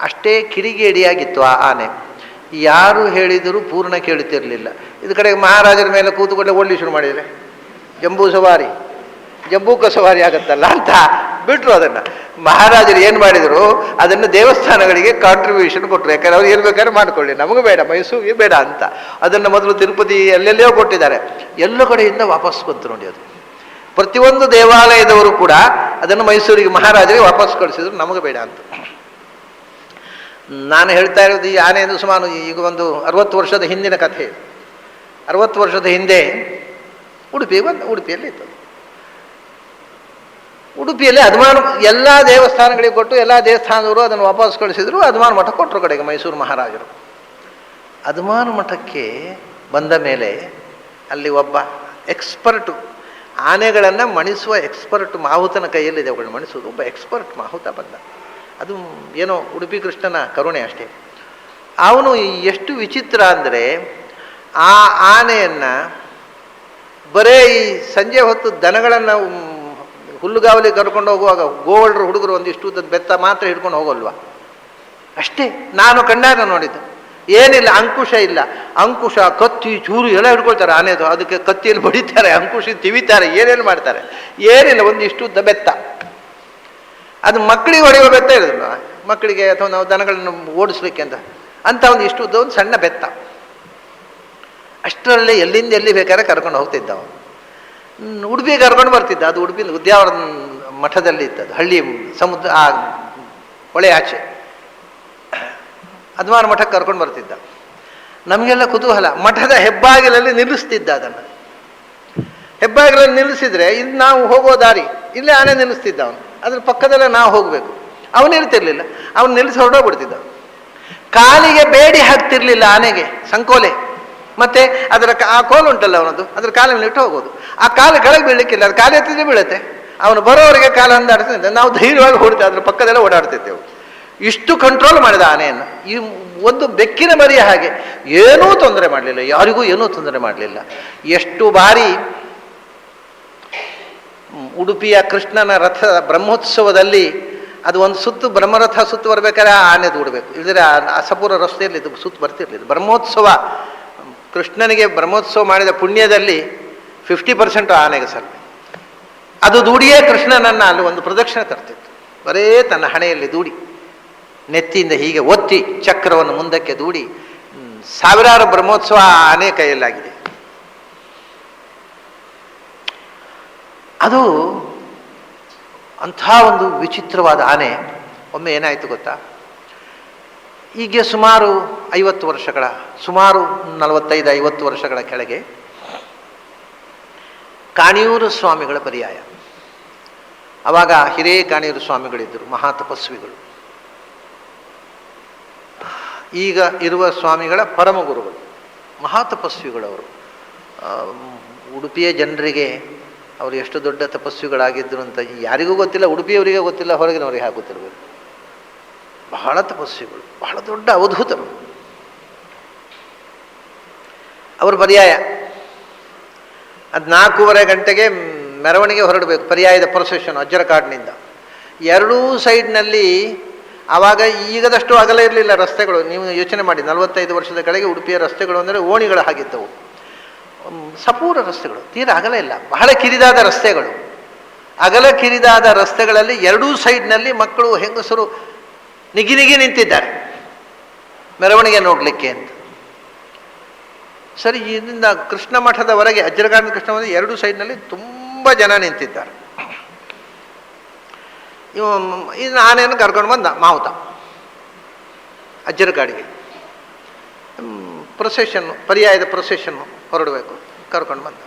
ಅಷ್ಟೇ ಕಿಡಿಗೇಡಿಯಾಗಿತ್ತು ಆ ಆನೆ. ಯಾರು ಹೇಳಿದರೂ ಪೂರ್ಣ ಕೇಳುತ್ತಿರಲಿಲ್ಲ. ಇದು ಕಡೆಗೆ ಮಹಾರಾಜರ ಮೇಲೆ ಕೂತುಕೊಂಡೆ ಓಡಲಿ ಶುರು ಮಾಡಿದರೆ ಜಂಬೂಕ ಸವಾರಿ ಆಗುತ್ತಲ್ಲ ಅಂತ ಬಿಟ್ಟರು. ಅದನ್ನು ಮಹಾರಾಜರು ಏನು ಮಾಡಿದರು, ಅದನ್ನು ದೇವಸ್ಥಾನಗಳಿಗೆ ಕಾಂಟ್ರಿಬ್ಯೂಷನ್ ಕೊಟ್ಟರು. ಯಾಕಂದರೆ ಅವ್ರು ಏನು ಬೇಕಾದ್ರೆ ಮಾಡಿಕೊಳ್ಳಿ, ನಮಗೂ ಬೇಡ, ಮೈಸೂರಿಗೆ ಬೇಡ ಅಂತ. ಅದನ್ನು ಮೊದಲು ತಿರುಪತಿ ಎಲ್ಲೆಲ್ಲೋ ಕೊಟ್ಟಿದ್ದಾರೆ. ಎಲ್ಲ ಕಡೆಯಿಂದ ವಾಪಸ್ ಬಂತು ನೋಡಿ. ಅದು ಪ್ರತಿಯೊಂದು ದೇವಾಲಯದವರು ಕೂಡ ಅದನ್ನು ಮೈಸೂರಿಗೆ ಮಹಾರಾಜರಿಗೆ ವಾಪಸ್ ಕಳಿಸಿದ್ರು, ನಮಗೆ ಬೇಡ ಅಂತ. ನಾನು ಹೇಳ್ತಾ ಇರೋದು ಈ ಆನೆಯನ್ನು ಸುಮಾರು ಈಗ ಒಂದು 60 ವರ್ಷದ ಹಿಂದಿನ ಕಥೆ. 60 ವರ್ಷದ ಹಿಂದೆ ಉಡುಪಿಯಲ್ಲಿ ಇತ್ತು. ಉಡುಪಿಯಲ್ಲಿ ಅದಮಾನ ಎಲ್ಲ ದೇವಸ್ಥಾನಗಳಿಗೆ ಕೊಟ್ಟು ಎಲ್ಲ ದೇವಸ್ಥಾನದವರು ಅದನ್ನು ವಾಪಸ್ ಕಳಿಸಿದ್ರು. ಅದಮಾನ ಮಠ ಕೊಟ್ಟರು ಕಡೆಗೆ ಮೈಸೂರು ಮಹಾರಾಜರು. ಅದಮಾನ ಮಠಕ್ಕೆ ಬಂದ ಮೇಲೆ ಅಲ್ಲಿ ಒಬ್ಬ ಎಕ್ಸ್ಪರ್ಟು, ಆನೆಗಳನ್ನು ಮಣಿಸುವ ಎಕ್ಸ್ಪರ್ಟ್ ಮಾಹುತನ ಕೈಯಲ್ಲಿದೆ. ಅವುಗಳನ್ನ ಮಣಿಸೋದು ಒಬ್ಬ ಎಕ್ಸ್ಪರ್ಟ್ ಮಾಹುತ ಬಂದ. ಅದು ಏನೋ ಉಡುಪಿ ಕೃಷ್ಣನ ಕರುಣೆ ಅಷ್ಟೇ. ಅವನು ಎಷ್ಟು ವಿಚಿತ್ರ ಅಂದರೆ, ಆ ಆನೆಯನ್ನು ಬರೇ ಈ ಸಂಜೆ ಹೊತ್ತು ದನಗಳನ್ನು ಹುಲ್ಲುಗಾವಲಿ ಕರ್ಕೊಂಡು ಹೋಗುವಾಗ ಗೋವಳ್ರು ಹುಡುಗರು ಒಂದಿಷ್ಟು ಬೆತ್ತ ಮಾತ್ರ ಹಿಡ್ಕೊಂಡು ಹೋಗೋಲ್ವ, ಅಷ್ಟೇ. ನಾನು ಕಣ್ಣಾರ ನೋಡಿದ್ದು. ಏನಿಲ್ಲ, ಅಂಕುಶ ಇಲ್ಲ. ಅಂಕುಶ, ಕತ್ತಿ, ಚೂರು ಎಲ್ಲ ಹಿಡ್ಕೊಳ್ತಾರೆ ಆನೆದು. ಅದಕ್ಕೆ ಕತ್ತಿಯಲ್ಲಿ ಬಡಿತಾರೆ, ಅಂಕುಶ ತಿವಿತಾರೆ, ಏನೇನು ಮಾಡ್ತಾರೆ. ಏನಿಲ್ಲ, ಒಂದಿಷ್ಟು ಬೆತ್ತ. ಅದು ಮಕ್ಕಳಿಗೆ ಹೊಡೆಯುವ ಬೆತ್ತ ಇರೋದಿಲ್ಲ, ಮಕ್ಕಳಿಗೆ ಅಥವಾ ನಾವು ದನಗಳನ್ನು ಓಡಿಸ್ಲಿಕ್ಕೆ ಅಂತ ಒಂದು ಇಷ್ಟು ಒಂದು ಸಣ್ಣ ಬೆತ್ತ. ಅಷ್ಟರಲ್ಲಿ ಎಲ್ಲಿಂದ ಎಲ್ಲಿ ಬೇಕಾದ್ರೆ ಕರ್ಕೊಂಡು ಹೋಗ್ತಿದ್ದವ. ಉಡುಪಿಗೆ ಕರ್ಕೊಂಡು ಬರ್ತಿದ್ದ. ಅದು ಉಡುಪಿಲಿ ಉದ್ಯಾವರ ಮಠದಲ್ಲಿ ಇದ್ದದ್ದು, ಹಳ್ಳಿ ಸಮುದ್ರ ಆ ಹೊಳೆ ಆಚೆ ಅದಮಾನ ಮಠಕ್ಕೆ ಕರ್ಕೊಂಡು ಬರ್ತಿದ್ದ. ನಮಗೆಲ್ಲ ಕುತೂಹಲ. ಮಠದ ಹೆಬ್ಬಾಗಿಲಲ್ಲಿ ನಿಲ್ಲಿಸ್ತಿದ್ದ. ಅದನ್ನು ಹೆಬ್ಬಾಗಿಲಲ್ಲಿ ನಿಲ್ಲಿಸಿದ್ರೆ ಇಲ್ಲಿ ನಾವು ಹೋಗೋ ದಾರಿ, ಇಲ್ಲೇ ಆನೆ ನಿಲ್ಲಿಸ್ತಿದ್ದ. ಅವನು ಅದ್ರ ಪಕ್ಕದಲ್ಲೇ ನಾವು ಹೋಗಬೇಕು. ಅವನು ಇರ್ತಿರ್ಲಿಲ್ಲ, ಅವನು ನಿಲ್ಲಿಸಿ ಹೊರಡೋಗ್ಬಿಡ್ತಿದ್ದ. ಕಾಲಿಗೆ ಬೇಡಿ ಹಾಕ್ತಿರ್ಲಿಲ್ಲ ಆನೆಗೆ, ಸಂಕೋಲೆ. ಮತ್ತೆ ಅದರ ಆ ಕೋಲು ಉಂಟಲ್ಲ ಅವನದು, ಅದ್ರ ಕಾಲ ಮೇಲೆ ಇಟ್ಟು ಹೋಗೋದು. ಆ ಕಾಲು ಕೆಳಗೆ ಬೀಳಲಿಕ್ಕಿಲ್ಲ, ಅದು ಕಾಲು ಎತ್ತಿದ್ರೆ ಬೀಳುತ್ತೆ. ಅವನು ಬರೋವರೆಗೆ ಕಾಲ ಅಂದಾಡ್ತಿದ್ದ. ನಾವು ಧೈರ್ಯವಾಗಿ ಹೊಡ್ತೇವೆ, ಅದ್ರ ಪಕ್ಕದಲ್ಲೇ ಓಡಾಡ್ತಿದ್ದೆವು. ಇಷ್ಟು ಕಂಟ್ರೋಲ್ ಮಾಡಿದ ಆನೆಯನ್ನು. ಈ ಒಂದು ಬೆಕ್ಕಿನ ಮರಿಯ ಹಾಗೆ ಏನೂ ತೊಂದರೆ ಮಾಡಲಿಲ್ಲ, ಯಾರಿಗೂ ಏನೂ ತೊಂದರೆ ಮಾಡಲಿಲ್ಲ. ಎಷ್ಟು ಬಾರಿ ಉಡುಪಿಯ ಕೃಷ್ಣನ ರಥ ಬ್ರಹ್ಮೋತ್ಸವದಲ್ಲಿ ಅದು ಒಂದು ಸುತ್ತು ಬ್ರಹ್ಮರಥ ಸುತ್ತು ಬರಬೇಕಾದ್ರೆ ಆ ಆನೆ ದೂಡಬೇಕು, ಇಲ್ಲದ್ರೆ ಅಸಪೂರ ರಸ್ತೆಯಲ್ಲಿ ಇದು ಸುತ್ತು ಬರ್ತಿರ್ಲಿಲ್ಲ. ಬ್ರಹ್ಮೋತ್ಸವ, ಕೃಷ್ಣನಿಗೆ ಬ್ರಹ್ಮೋತ್ಸವ ಮಾಡಿದ ಪುಣ್ಯದಲ್ಲಿ 50% ಆನೆಗೆ ಸರ್. ಅದು ದೂಡಿಯೇ ಕೃಷ್ಣನನ್ನು ಅಲ್ಲಿ ಒಂದು ಪ್ರದಕ್ಷಿಣೆ ತರ್ತಿತ್ತು. ಬರೇ ತನ್ನ ಹಣೆಯಲ್ಲಿ ದೂಡಿ, ನೆತ್ತಿಯಿಂದ ಹೀಗೆ ಒತ್ತಿ ಚಕ್ರವನ್ನು ಮುಂದಕ್ಕೆ ದೂಡಿ ಸಾವಿರಾರು ಬ್ರಹ್ಮೋತ್ಸವ ಆನೆ ಕೈಯಲ್ಲಾಗಿದೆ. ಅದು ಅಂಥ ಒಂದು ವಿಚಿತ್ರವಾದ ಆನೆ. ಒಮ್ಮೆ ಏನಾಯಿತು ಗೊತ್ತಾ, ಹೀಗೆ ಸುಮಾರು 50 ವರ್ಷಗಳ, ಸುಮಾರು 45-50 ವರ್ಷಗಳ ಕೆಳಗೆ ಕಾಣಿಯೂರು ಸ್ವಾಮಿಗಳ ಪರ್ಯಾಯ. ಆವಾಗ ಹಿರೇಕಾಣಿಯೂರು ಸ್ವಾಮಿಗಳಿದ್ದರು, ಮಹಾ ತಪಸ್ವಿಗಳು. ಈಗ ಇರುವ ಸ್ವಾಮಿಗಳ ಪರಮಗುರುಗಳು, ಮಹಾ ತಪಸ್ವಿಗಳವರು. ಉಡುಪಿಯ ಜನರಿಗೆ ಅವರು ಎಷ್ಟು ದೊಡ್ಡ ತಪಸ್ವಿಗಳಾಗಿದ್ದರು ಅಂತ ಯಾರಿಗೂ ಗೊತ್ತಿಲ್ಲ, ಉಡುಪಿಯವರಿಗೆ ಗೊತ್ತಿಲ್ಲ, ಹೊರಗಿನವರಿಗೆ ಗೊತ್ತಿರಬೇಕು. ಬಹಳ ತಪಸ್ವಿಗಳು, ಬಹಳ ದೊಡ್ಡ ಅವಧೂತರು. ಅವರು ಪರ್ಯಾಯ ಅದು 4:15 ಗಂಟೆಗೆ ಮೆರವಣಿಗೆ ಹೊರಡಬೇಕು, ಪರ್ಯಾಯದ ಪ್ರೊಸೆಷನ್ ಅಜ್ಜರಕಾಡಿನಿಂದ. ಎರಡೂ ಸೈಡ್ನಲ್ಲಿ ಆವಾಗ ಈಗದಷ್ಟು ಅಗಲ ಇರಲಿಲ್ಲ ರಸ್ತೆಗಳು. ನೀವು ಯೋಚನೆ ಮಾಡಿ, 45 ವರ್ಷದ ಕೆಳಗೆ ಉಡುಪಿಯ ರಸ್ತೆಗಳು ಅಂದರೆ ಓಣಿಗಳ ಹಾಗಿದ್ದವು. ಸಪೂರ ರಸ್ತೆಗಳು, ತೀರ ಅಗಲ ಇಲ್ಲ, ಬಹಳ ಕಿರಿದಾದ ರಸ್ತೆಗಳು. ಅಗಲ ಕಿರಿದಾದ ರಸ್ತೆಗಳಲ್ಲಿ ಎರಡೂ ಸೈಡ್ನಲ್ಲಿ ಮಕ್ಕಳು ಹೆಂಗಸರು ನಿಗಿ ನಿಂತಿದ್ದಾರೆ ಮೆರವಣಿಗೆ ನೋಡಲಿಕ್ಕೆ ಅಂತ. ಸರಿ, ಇದರಿಂದ ಕೃಷ್ಣ ಮಠದವರೆಗೆ, ಅಜ್ಜರಕಾಡಿನ ಕೃಷ್ಣ ಮಠದ ಎರಡೂ ಸೈಡ್ನಲ್ಲಿ ತುಂಬ ಜನ ನಿಂತಿದ್ದಾರೆ. ಇದನ್ನ ಆನೆಯನ್ನು ಕರ್ಕೊಂಡು ಬಂದ ಮಾವುತ ಅಜ್ಜರಕಾಡಿಗೆ. ಪ್ರೊಸೆಷನ್ನು, ಪರ್ಯಾಯದ ಪ್ರೊಸೆಷನ್ನು ಹೊರಡಬೇಕು, ಕರ್ಕೊಂಡು ಬಂದ.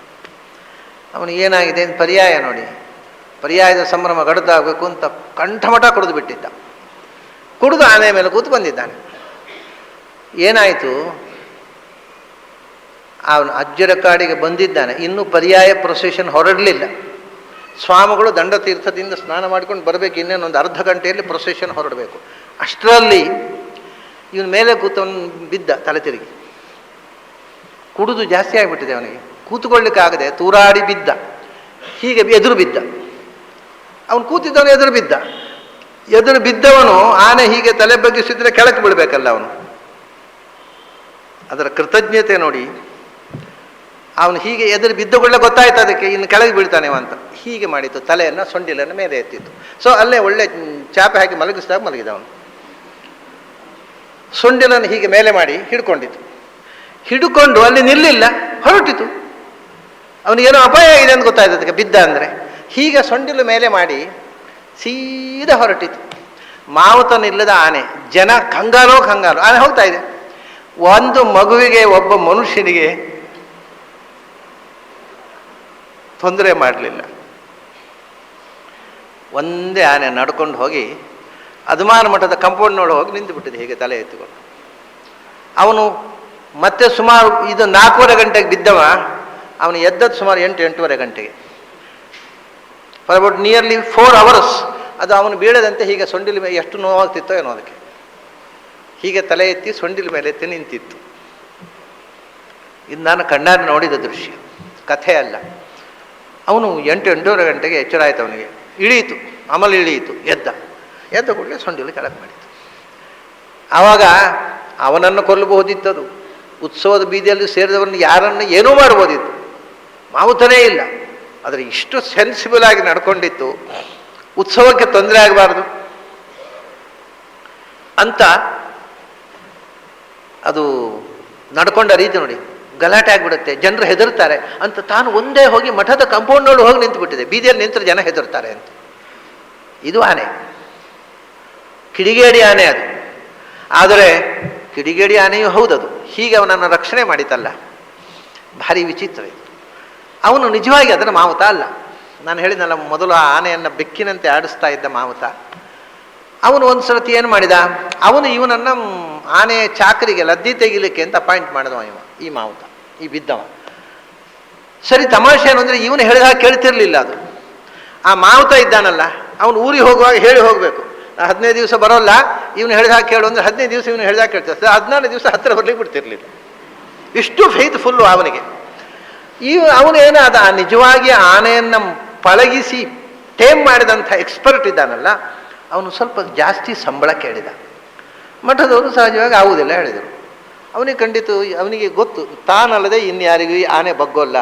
ಅವನಿಗೆ ಏನಾಗಿದೆ, ಪರ್ಯಾಯ ನೋಡಿ, ಪರ್ಯಾಯದ ಸಂಭ್ರಮ ಗಡ್ದಾಗಬೇಕು ಅಂತ ಕಂಠಮಠ ಕುಡಿದು ಬಿಟ್ಟಿದ್ದ. ಕುಡಿದು ಆನೆ ಮೇಲೆ ಕೂತು ಬಂದಿದ್ದಾನೆ. ಏನಾಯಿತು, ಅವನು ಅಜ್ಜರಕಾಡಿಗೆ ಬಂದಿದ್ದಾನೆ, ಇನ್ನೂ ಪರ್ಯಾಯ ಪ್ರೊಸೆಷನ್ ಹೊರಡಲಿಲ್ಲ. ಸ್ವಾಮಿಗಳು ದಂಡತೀರ್ಥದಿಂದ ಸ್ನಾನ ಮಾಡ್ಕೊಂಡು ಬರಬೇಕು, ಇನ್ನೇನೊಂದು ಅರ್ಧ ಗಂಟೆಯಲ್ಲಿ ಪ್ರೊಸೆಷನ್ ಹೊರಡಬೇಕು. ಅಷ್ಟರಲ್ಲಿ ಇವನ ಮೇಲೆ ಕೂತವನು ಬಿದ್ದ, ತಲೆ ತಿರುಗಿ. ಕುಡಿದು ಜಾಸ್ತಿ ಆಗಿಬಿಟ್ಟಿದೆ ಅವನಿಗೆ, ಕೂತ್ಕೊಳ್ಳಿಕ್ಕಾಗದೆ ತೂರಾಡಿ ಬಿದ್ದ. ಹೀಗೆ ಎದುರು ಬಿದ್ದ, ಅವನು ಕೂತಿದ್ದವನು ಎದುರು ಬಿದ್ದ. ಎದುರು ಬಿದ್ದವನು ಆನೆ ಹೀಗೆ ತಲೆ ಬಗ್ಗಿಸಿದ್ರೆ ಕೆಳಕ್ಕೆ ಬೀಳಬೇಕಲ್ಲ ಅವನು. ಅದರ ಕೃತಜ್ಞತೆ ನೋಡಿ, ಅವನು ಹೀಗೆ ಎದುರು ಬಿದ್ದಗೊಳ್ಳೆ ಗೊತ್ತಾಯ್ತು ಅದಕ್ಕೆ, ಇನ್ನು ಕೆಳಗೆ ಬೀಳ್ತಾನೆ ಅಂತ. ಹೀಗೆ ಮಾಡಿತ್ತು, ತಲೆಯನ್ನು ಸೊಂಡಿಲನ್ನು ಮೇಲೆ ಎತ್ತಿತ್ತು. ಸೊ ಅಲ್ಲೇ ಒಳ್ಳೆ ಚಾಪೆ ಹಾಕಿ ಮಲಗಿಸಿದಾಗ ಮಲಗಿದ ಅವನು. ಸೊಂಡಿಲನ್ನು ಹೀಗೆ ಮೇಲೆ ಮಾಡಿ ಹಿಡ್ಕೊಂಡಿತ್ತು. ಹಿಡ್ಕೊಂಡು ಅಲ್ಲಿ ನಿಲ್ಲಿಲ್ಲ, ಹೊರಟಿತು. ಅವನಿಗೇನೋ ಅಪಾಯ ಇದೆ ಅಂತ ಗೊತ್ತಾಯ್ತು ಅದಕ್ಕೆ, ಬಿದ್ದ ಅಂದರೆ. ಹೀಗೆ ಸೊಂಡಿಲು ಮೇಲೆ ಮಾಡಿ ಸೀದಾ ಹೊರಟಿತು. ಮಾವುತ ನಿಲ್ಲದ ಆನೆ, ಜನ ಕಂಗಾಲೋ ಆನೆ ಹೋಗ್ತಾ ಇದೆ. ಒಂದು ಮಗುವಿಗೆ, ಒಬ್ಬ ಮನುಷ್ಯನಿಗೆ ತೊಂದರೆ ಮಾಡಲಿಲ್ಲ. ಒಂದೇ ಆನೆ ನಡ್ಕೊಂಡು ಹೋಗಿ ಅಧಮಾನ ಮಠದ ಕಂಪೌಂಡ್ನೊಳಗೆ ಹೋಗಿ ನಿಂತು ಬಿಟ್ಟಿದೆ, ಹೀಗೆ ತಲೆ ಎತ್ತಿಕೊಂಡು. ಅವನು ಮತ್ತೆ ಸುಮಾರು, ಇದು 4:15 ಗಂಟೆಗೆ ಬಿದ್ದವ, ಅವನು ಎದ್ದದ್ದು ಸುಮಾರು 8-8:15 ಗಂಟೆಗೆ. ಫಾರ್ ಅಬೌಟ್ ನಿಯರ್ಲಿ 4 hours ಅದು ಅವನು ಬೀಳದಂತೆ ಹೀಗೆ ಸೊಂಡಿಲ ಮೇಲೆ ಎಷ್ಟು ನೋವಾಗ್ತಿತ್ತೋ ಏನೋ ಅದಕ್ಕೆ. ಹೀಗೆ ತಲೆ ಎತ್ತಿ ಸೊಂಡಿಲ ಮೇಲೆ ಎತ್ತಿ ನಿಂತಿತ್ತು. ಇದು ನಾನು ಕಣ್ಣಾರೆ ನೋಡಿದ ದೃಶ್ಯ, ಕಥೆ ಅಲ್ಲ. ಅವನು 8-8:15 ಗಂಟೆಗೆ ಎಚ್ಚರ ಆಯಿತು ಅವನಿಗೆ. ಇಳಿಯಿತು, ಅಮಲು ಇಳಿಯಿತು, ಎದ್ದ ಕೂಡಲೇ ಸೊಂಡಿಲು ಕೆಳಗೆ ಮಾಡಿತು. ಆವಾಗ ಅವನನ್ನು ಕೊಲ್ಲಬಹುದಿತ್ತದು. ಉತ್ಸವದ ಬೀದಿಯಲ್ಲಿ ಸೇರಿದವರನ್ನು ಯಾರನ್ನು ಏನೂ ಮಾಡ್ಬೋದಿತ್ತು, ಮಾವುತನೇ ಇಲ್ಲ. ಆದರೆ ಇಷ್ಟು ಸೆನ್ಸಿಬಲ್ ಆಗಿ ನಡ್ಕೊಂಡಿತ್ತು, ಉತ್ಸವಕ್ಕೆ ತೊಂದರೆ ಆಗಬಾರ್ದು ಅಂತ ಅದು ನಡ್ಕೊಂಡ ರೀತಿ ನೋಡಿ. ಗಲಾಟೆ ಆಗಿಬಿಡುತ್ತೆ, ಜನರು ಹೆದರ್ತಾರೆ ಅಂತ ತಾನು ಒಂದೇ ಹೋಗಿ ಮಠದ ಕಾಂಪೌಂಡ್ನೊಳಗೆ ಹೋಗಿ ನಿಂತು ಬಿಟ್ಟಿದೆ. ಬೀದಿಯಲ್ಲಿ ನಿಂತರೆ ಜನ ಹೆದರ್ತಾರೆ ಅಂತ. ಇದು ಆನೆ, ಕಿಡಿಗೇಡಿ ಆನೆ ಅದು. ಆದರೆ ಕಿಡಿಗೇಡಿ ಆನೆಯೂ ಹೌದದು. ಹೀಗೆ ಅವನನ್ನು ರಕ್ಷಣೆ ಮಾಡಿತಲ್ಲ, ಭಾರಿ ವಿಚಿತ್ರ ಇದು. ಅವನು ನಿಜವಾಗಿ ಅದರ ಮಾವುತ ಅಲ್ಲ. ನಾನು ಹೇಳಿದ್ನಲ್ಲ ಮೊದಲು, ಆ ಆನೆಯನ್ನು ಬೆಕ್ಕಿನಂತೆ ಆಡಿಸ್ತಾ ಇದ್ದ ಮಾವುತ. ಅವನು ಒಂದು ಸರ್ತಿ ಏನು ಮಾಡಿದ, ಅವನು ಇವನನ್ನು ಆನೆಯ ಚಾಕರಿಗೆ ಲದ್ದಿ ತೆಗಿಲಿಕ್ಕೆ ಅಂತ ಅಪಾಯಿಂಟ್ ಮಾಡಿದವ ಈ ಮಾವುತ, ಈ ಬಿದ್ದವ. ಸರಿ, ತಮಾಷೆ ಏನು ಅಂದರೆ ಇವನು ಹೇಳಿದಾಗ ಕೇಳ್ತಿರ್ಲಿಲ್ಲ ಅದು. ಆ ಮಾವುತ ಇದ್ದಾನಲ್ಲ, ಅವನು ಊರಿಗೆ ಹೋಗುವಾಗ ಹೇಳಿ ಹೋಗಬೇಕು, 15 ದಿವಸ ಬರೋಲ್ಲ, ಇವನು ಹೇಳಿದಾಗ ಕೇಳು ಅಂದರೆ 15 ದಿವಸ ಇವನು ಹೇಳಿದಾಗ ಕೇಳ್ತಾರೆ. 14 ದಿವಸ ಹತ್ತಿರ ಬರ್ಲಿಕ್ಕೆ ಬಿಡ್ತಿರ್ಲಿಲ್ಲ. ಇಷ್ಟು ಫೇತ್ಫುಲ್ಲು ಅವನಿಗೆ. ಅವನೇನಾದ ನಿಜವಾಗಿ ಆನೆಯನ್ನು ಪಳಗಿಸಿ ಟೇಮ್ ಮಾಡಿದಂಥ ಎಕ್ಸ್ಪರ್ಟ್ ಇದ್ದಾನಲ್ಲ, ಅವನು ಸ್ವಲ್ಪ ಜಾಸ್ತಿ ಸಂಬಳ ಕೇಳಿದ. ಮಠದವರು ಸಹಜವಾಗಿ ಆಗುವುದಿಲ್ಲ ಹೇಳಿದರು. ಅವನಿಗೆ ಖಂಡಿತ, ಅವನಿಗೆ ಗೊತ್ತು ತಾನಲ್ಲದೆ ಇನ್ಯಾರಿಗೂ ಈ ಆನೆ ಬಗ್ಗೋಲ್ಲ.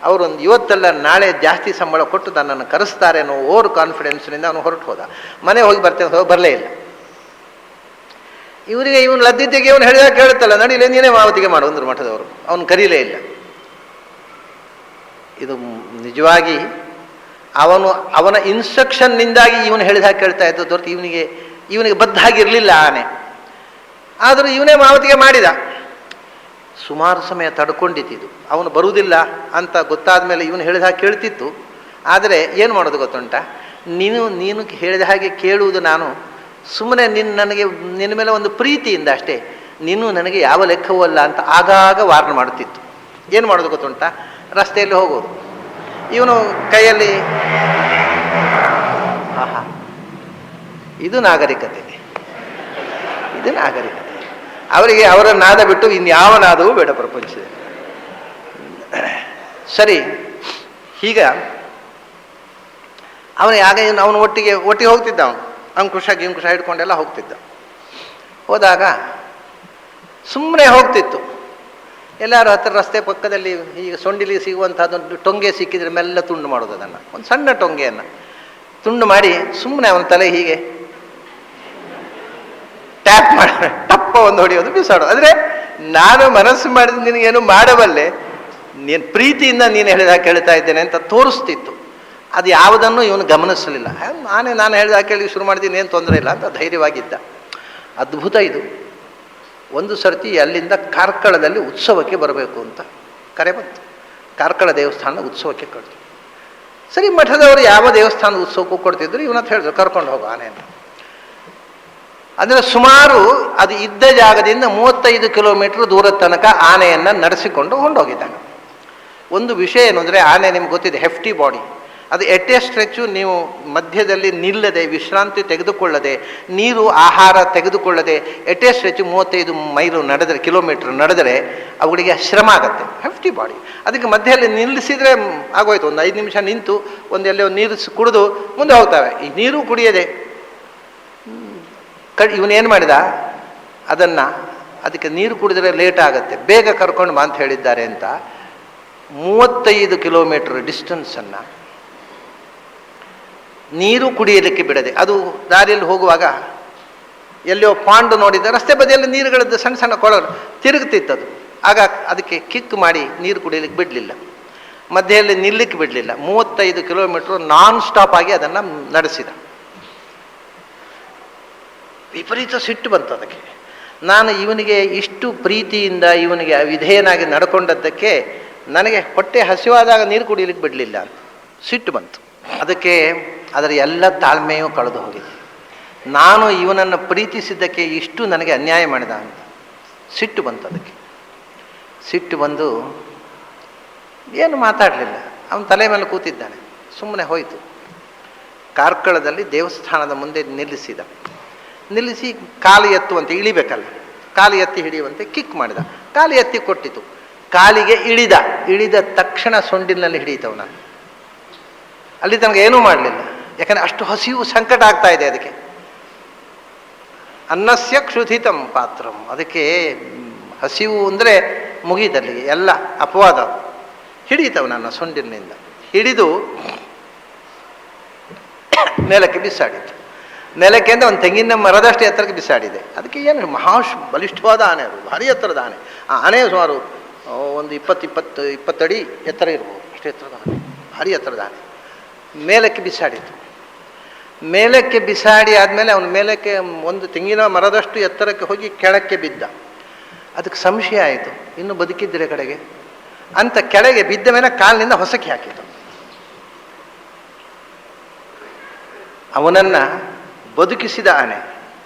ಅವರೊಂದು ಇವತ್ತಲ್ಲ ನಾಳೆ ಜಾಸ್ತಿ ಸಂಬಳ ಕೊಟ್ಟು ತನ್ನನ್ನು ಕರೆಸ್ತಾರೆ ಅನ್ನೋ ಓವರ್ ಕಾನ್ಫಿಡೆನ್ಸ್ನಿಂದ ಅವನು ಹೊರಟು ಹೋದ. ಮನೆ ಹೋಗಿ ಬರ್ತೇನೆ, ಬರಲೇ ಇಲ್ಲ. ಇವನು ಲದ್ದಿದ್ದೆಗೆ ಅವನು ಹೇಳಿದಾಗ ಕೇಳುತ್ತಲ್ಲ, ನಡೀಲಿ ನೀನೇ ಮಾವತಿಗೆ ಮಾಡು ಅಂದರು ಮಠದವರು. ಅವನು ಕರೀಲೇ ಇಲ್ಲ. ಇದು ನಿಜವಾಗಿ ಅವನ ಇನ್ಸ್ಟ್ರಕ್ಷನ್ನಿಂದಾಗಿ ಇವನು ಹೇಳಿದ ಹಾಗೆ ಕೇಳ್ತಾ ಇದ್ದು ಹೊರತು ಇವನಿಗೆ ಬದ್ಧ ಆಗಿರಲಿಲ್ಲ ಆನೆ. ಆದರೂ ಇವನೇ ಮಾವತಿಗೆ ಮಾಡಿದ. ಸುಮಾರು ಸಮಯ ತಡ್ಕೊಂಡಿದ್ದು. ಅವನು ಬರುವುದಿಲ್ಲ ಅಂತ ಗೊತ್ತಾದ ಮೇಲೆ ಇವನು ಹೇಳಿದ ಹಾಗೆ ಕೇಳ್ತಿತ್ತು. ಆದರೆ ಏನು ಮಾಡೋದು ಗೊತ್ತುಂಟ, ನೀನು ಹೇಳಿದ ಹಾಗೆ ಕೇಳುವುದು ನಾನು ಸುಮ್ಮನೆ ನಿನ್ನ ಮೇಲೆ ಒಂದು ಪ್ರೀತಿಯಿಂದ ಅಷ್ಟೇ, ನೀನು ನನಗೆ ಯಾವ ಲೆಕ್ಕವೂ ಅಲ್ಲ ಅಂತ ಆಗಾಗ ವಾರ್ನ್ ಮಾಡುತ್ತಿತ್ತು. ಏನು ಮಾಡೋದು ಗೊತ್ತುಂಟ, ರಸ್ತೆಯಲ್ಲಿ ಹೋಗೋದು, ಇವನು ಕೈಯಲ್ಲಿ ಆಹಾ, ಇದು ನಾಗರಿಕತೆ. ಅವರಿಗೆ ಅವರ ನಾದ ಬಿಟ್ಟು ಇನ್ಯಾವ ನಾದವೂ ಬೇಡ ಪ್ರಪಂಚದಲ್ಲಿ. ಸರಿ, ಈಗ ಅವನು ಒಟ್ಟಿಗೆ ಹೋಗ್ತಿದ್ದ. ಅಂಕುಶ ಹಿಡ್ಕೊಂಡೆಲ್ಲ ಹೋಗ್ತಿದ್ದ. ಹೋದಾಗ ಸುಮ್ಮನೆ ಹೋಗ್ತಿತ್ತು. ಎಲ್ಲರೂ ಹತ್ತಿರ ರಸ್ತೆ ಪಕ್ಕದಲ್ಲಿ ಈಗ ಸೊಂಡಿಲಿ ಸಿಗುವಂಥದ್ದೊಂದು ಟೊಂಗೆ ಸಿಕ್ಕಿದ್ರೆ ಮೆಲ್ಲ ತುಂಡು ಮಾಡೋದು. ಅದನ್ನು ಒಂದು ಸಣ್ಣ ಟೊಂಗೆಯನ್ನು ತುಂಡು ಮಾಡಿ ಸುಮ್ಮನೆ ಅವನ ತಲೆ ಹೀಗೆ ಟ್ಯಾಪ್ ಮಾಡಿ ಟಪ್ಪ ಒಂದು ಹೊಡೆಯೋದು, ಬಿಸಾಡೋದು. ಅಂದರೆ ನಾನು ಮನಸ್ಸು ಮಾಡಿದ ನಿನಗೇನು ಮಾಡಬಲ್ಲೆ, ನೀನು ಪ್ರೀತಿಯಿಂದ ನೀನು ಹೇಳಿದಾಗ ಕೇಳ್ತಾ ಇದ್ದೇನೆ ಅಂತ ತೋರಿಸ್ತಿತ್ತು. ಅದು ಯಾವುದನ್ನು ಇವನು ಗಮನಿಸಲಿಲ್ಲ. ನಾನು ಹೇಳಿದಾಗ ಕೇಳಿ ಶುರು ಮಾಡಿದ್ದೀನಿ, ಏನು ತೊಂದರೆ ಇಲ್ಲ ಅಂತ ಧೈರ್ಯವಾಗಿದ್ದ. ಅದ್ಭುತ ಇದು. ಒಂದು ಸರ್ತಿ ಅಲ್ಲಿಂದ ಕಾರ್ಕಳದಲ್ಲಿ ಉತ್ಸವಕ್ಕೆ ಬರಬೇಕು ಅಂತ ಕರೆ ಬಂತು. ಕಾರ್ಕಳ ದೇವಸ್ಥಾನದ ಉತ್ಸವಕ್ಕೆ ಕರೆದು. ಸರಿ, ಮಠದವರು ಯಾವ ದೇವಸ್ಥಾನದ ಉತ್ಸವಕ್ಕೂ ಕೊಡ್ತಿದ್ರು. ಇವನಂತ ಹೇಳಿದ್ರು ಕರ್ಕೊಂಡು ಹೋಗು ಆನೆಯನ್ನು. ಅಂದರೆ ಸುಮಾರು ಅದು ಇದ್ದ ಜಾಗದಿಂದ 35 ಕಿಲೋಮೀಟರ್ ದೂರದ ತನಕ ಆನೆಯನ್ನು ನಡೆಸಿಕೊಂಡು ಹೊಂಡೋಗಿದ್ದಾನೆ. ಒಂದು ವಿಷಯ ಏನು ಅಂದರೆ, ಆನೆ ನಿಮ್ಗೆ ಗೊತ್ತಿದೆ, ಹೆಫ್ಟಿ ಬಾಡಿ. ಅದು ಎಟ್ಟೆ ಸ್ಟ್ರೆಚ್ಚು ನೀವು ಮಧ್ಯದಲ್ಲಿ ನಿಲ್ಲದೆ, ವಿಶ್ರಾಂತಿ ತೆಗೆದುಕೊಳ್ಳದೆ, ನೀರು ಆಹಾರ ತೆಗೆದುಕೊಳ್ಳದೆ ಎಟ್ಟೆ ಸ್ಟ್ರೆಚ್ಚು 35 ಮೈಲು ಕಿಲೋಮೀಟರ್ ನಡೆದರೆ ಅವುಗಳಿಗೆ ಶ್ರಮ ಆಗುತ್ತೆ. Hefty body. ಅದಕ್ಕೆ ಮಧ್ಯದಲ್ಲಿ ನಿಲ್ಲಿಸಿದರೆ ಆಗೋಯ್ತು. ಒಂದು 5 ನಿಮಿಷ ನಿಂತು ಒಂದೆಲ್ಲೋ ನೀರು ಕುಡಿದು ಮುಂದೆ ಹೋಗ್ತವೆ. ಈ ನೀರು ಕುಡಿಯದೆ ಇವನೇನು ಮಾಡಿದ, ಅದಕ್ಕೆ ನೀರು ಕುಡಿದ್ರೆ ಲೇಟ್ ಆಗುತ್ತೆ, ಬೇಗ ಕರ್ಕೊಂಡು ಬಾ ಅಂತ ಹೇಳಿದ್ದಾರೆ ಅಂತ 35 ಕಿಲೋಮೀಟರ್ ಡಿಸ್ಟೆನ್ಸನ್ನು ನೀರು ಕುಡಿಯಲಿಕ್ಕೆ ಬಿಡದೆ, ಅದು ದಾರಿಯಲ್ಲಿ ಹೋಗುವಾಗ ಎಲ್ಲಿಯೋ ಪಾಂಡು ನೋಡಿದ, ರಸ್ತೆ ಬದಿಯಲ್ಲಿ ನೀರುಗಳದ್ದು ಸಣ್ಣ ಸಣ್ಣ ಕೊಳಗಳು ತಿರುಗುತ್ತಿತ್ತದು. ಆಗ ಅದಕ್ಕೆ ಕಿಕ್ ಮಾಡಿ ನೀರು ಕುಡಿಯಲಿಕ್ಕೆ ಬಿಡಲಿಲ್ಲ, ಮಧ್ಯೆಯಲ್ಲಿ ನಿಲ್ಲಕ್ಕೆ ಬಿಡಲಿಲ್ಲ. 35 ಕಿಲೋಮೀಟರ್ ನಾನ್ ಸ್ಟಾಪ್ ಆಗಿ ಅದನ್ನು ನಡೆಸಿದ. ವಿಪರೀತ ಸಿಟ್ಟು ಬಂತು ಅದಕ್ಕೆ. ನಾನು ಇವನಿಗೆ ಇಷ್ಟು ಪ್ರೀತಿಯಿಂದ ಇವನಿಗೆ ವಿಧೇಯನಾಗಿ ನಡ್ಕೊಂಡದ್ದಕ್ಕೆ ನನಗೆ ಹೊಟ್ಟೆ ಹಸಿವಾದಾಗ ನೀರು ಕುಡಿಯಲಿಕ್ಕೆ ಬಿಡಲಿಲ್ಲ ಅಂತ ಸಿಟ್ಟು ಬಂತು. ಅದಕ್ಕೆ ಅದರ ಎಲ್ಲ ತಾಳ್ಮೆಯೂ ಕಳೆದು ಹೋಗಿದೆ. ನಾನು ಇವನನ್ನು ಪ್ರೀತಿಸಿದ್ದಕ್ಕೆ ಇಷ್ಟು ನನಗೆ ಅನ್ಯಾಯ ಮಾಡಿದ ಅಂತ ಸಿಟ್ಟು ಬಂತು ಅದಕ್ಕೆ. ಸಿಟ್ಟು ಬಂದು ಏನು ಮಾತಾಡಲಿಲ್ಲ. ಅವನ ತಲೆ ಮೇಲೆ ಕೂತಿದ್ದಾನೆ, ಸುಮ್ಮನೆ ಹೋಯಿತು. ಕಾರ್ಕಳದಲ್ಲಿ ದೇವಸ್ಥಾನದ ಮುಂದೆ ನಿಲ್ಲಿಸಿ ಕಾಲು ಎತ್ತುವಂತೆ, ಇಳಿಬೇಕಲ್ಲ, ಕಾಲು ಎತ್ತಿ ಹಿಡಿಯುವಂತೆ ಕಿಕ್ ಮಾಡಿದ. ಕಾಲು ಎತ್ತಿ ಕೊಟ್ಟಿತು, ಕಾಲಿಗೆ ಇಳಿದ ತಕ್ಷಣ ಸೊಂಡಿಲಿನಲ್ಲಿ ಹಿಡಿಯಿತವ. ನಾನು ಅಲ್ಲಿ ತನಗೆ ಏನೂ ಮಾಡಲಿಲ್ಲ, ಯಾಕಂದರೆ ಅಷ್ಟು ಹಸಿವು ಸಂಕಟ ಆಗ್ತಾ ಇದೆ ಅದಕ್ಕೆ. ಅನ್ನಸ್ಯ ಕ್ಷುಧಿತಂ ಪಾತ್ರಂ. ಅದಕ್ಕೆ ಹಸಿವು ಅಂದರೆ ಮುಗಿದಲ್ಲಿಗೆ ಎಲ್ಲ ಅಪವಾದ. ಹಿಡಿಯಿತವ ನನ್ನ ಸೊಂಡಿಲಿನಿಂದ ಹಿಡಿದು ನೆಲಕ್ಕೆ ಬಿಸಾಡಿತು. ನೆಲಕ್ಕೆ ಅಂದರೆ ಒಂದು ತೆಂಗಿನ ಮರದಷ್ಟು ಎತ್ತರಕ್ಕೆ ಬಿಸಾಡಿದೆ. ಅದಕ್ಕೆ ಏನು ಬಲಿಷ್ಠವಾದ ಆನೆ, ಅದು ಭಾರಿ ಎತ್ತರದ ಆನೆ. ಆ ಆನೆ ಸುಮಾರು ಒಂದು 20 ಅಡಿ ಎತ್ತರ ಇರ್ಬೋದು, ಅಷ್ಟು ಎತ್ತರದ ಆನೆ, ಭಾರಿ ಎತ್ತರದ ಆನೆ. ಮೇಲಕ್ಕೆ ಬಿಸಾಡಿತು. ಮೇಲಕ್ಕೆ ಬಿಸಾಡಿ ಆದಮೇಲೆ ಅವನ ಮೇಲಕ್ಕೆ ಒಂದು ತೆಂಗಿನ ಮರದಷ್ಟು ಎತ್ತರಕ್ಕೆ ಹೋಗಿ ಕೆಳಕ್ಕೆ ಬಿದ್ದ. ಅದಕ್ಕೆ ಸಂಶಯ ಆಯಿತು, ಇನ್ನು ಬದುಕಿದ್ದರೆ ಕಡೆಗೆ ಅಂತ ಕೆಳಗೆ ಬಿದ್ದ ಮೇಲೆ ಕಾಲಿನಿಂದ ಹೊಸಕ್ಕೆ ಹಾಕಿತು. ಅವನನ್ನು ಬದುಕಿಸಿದ ಆನೆ.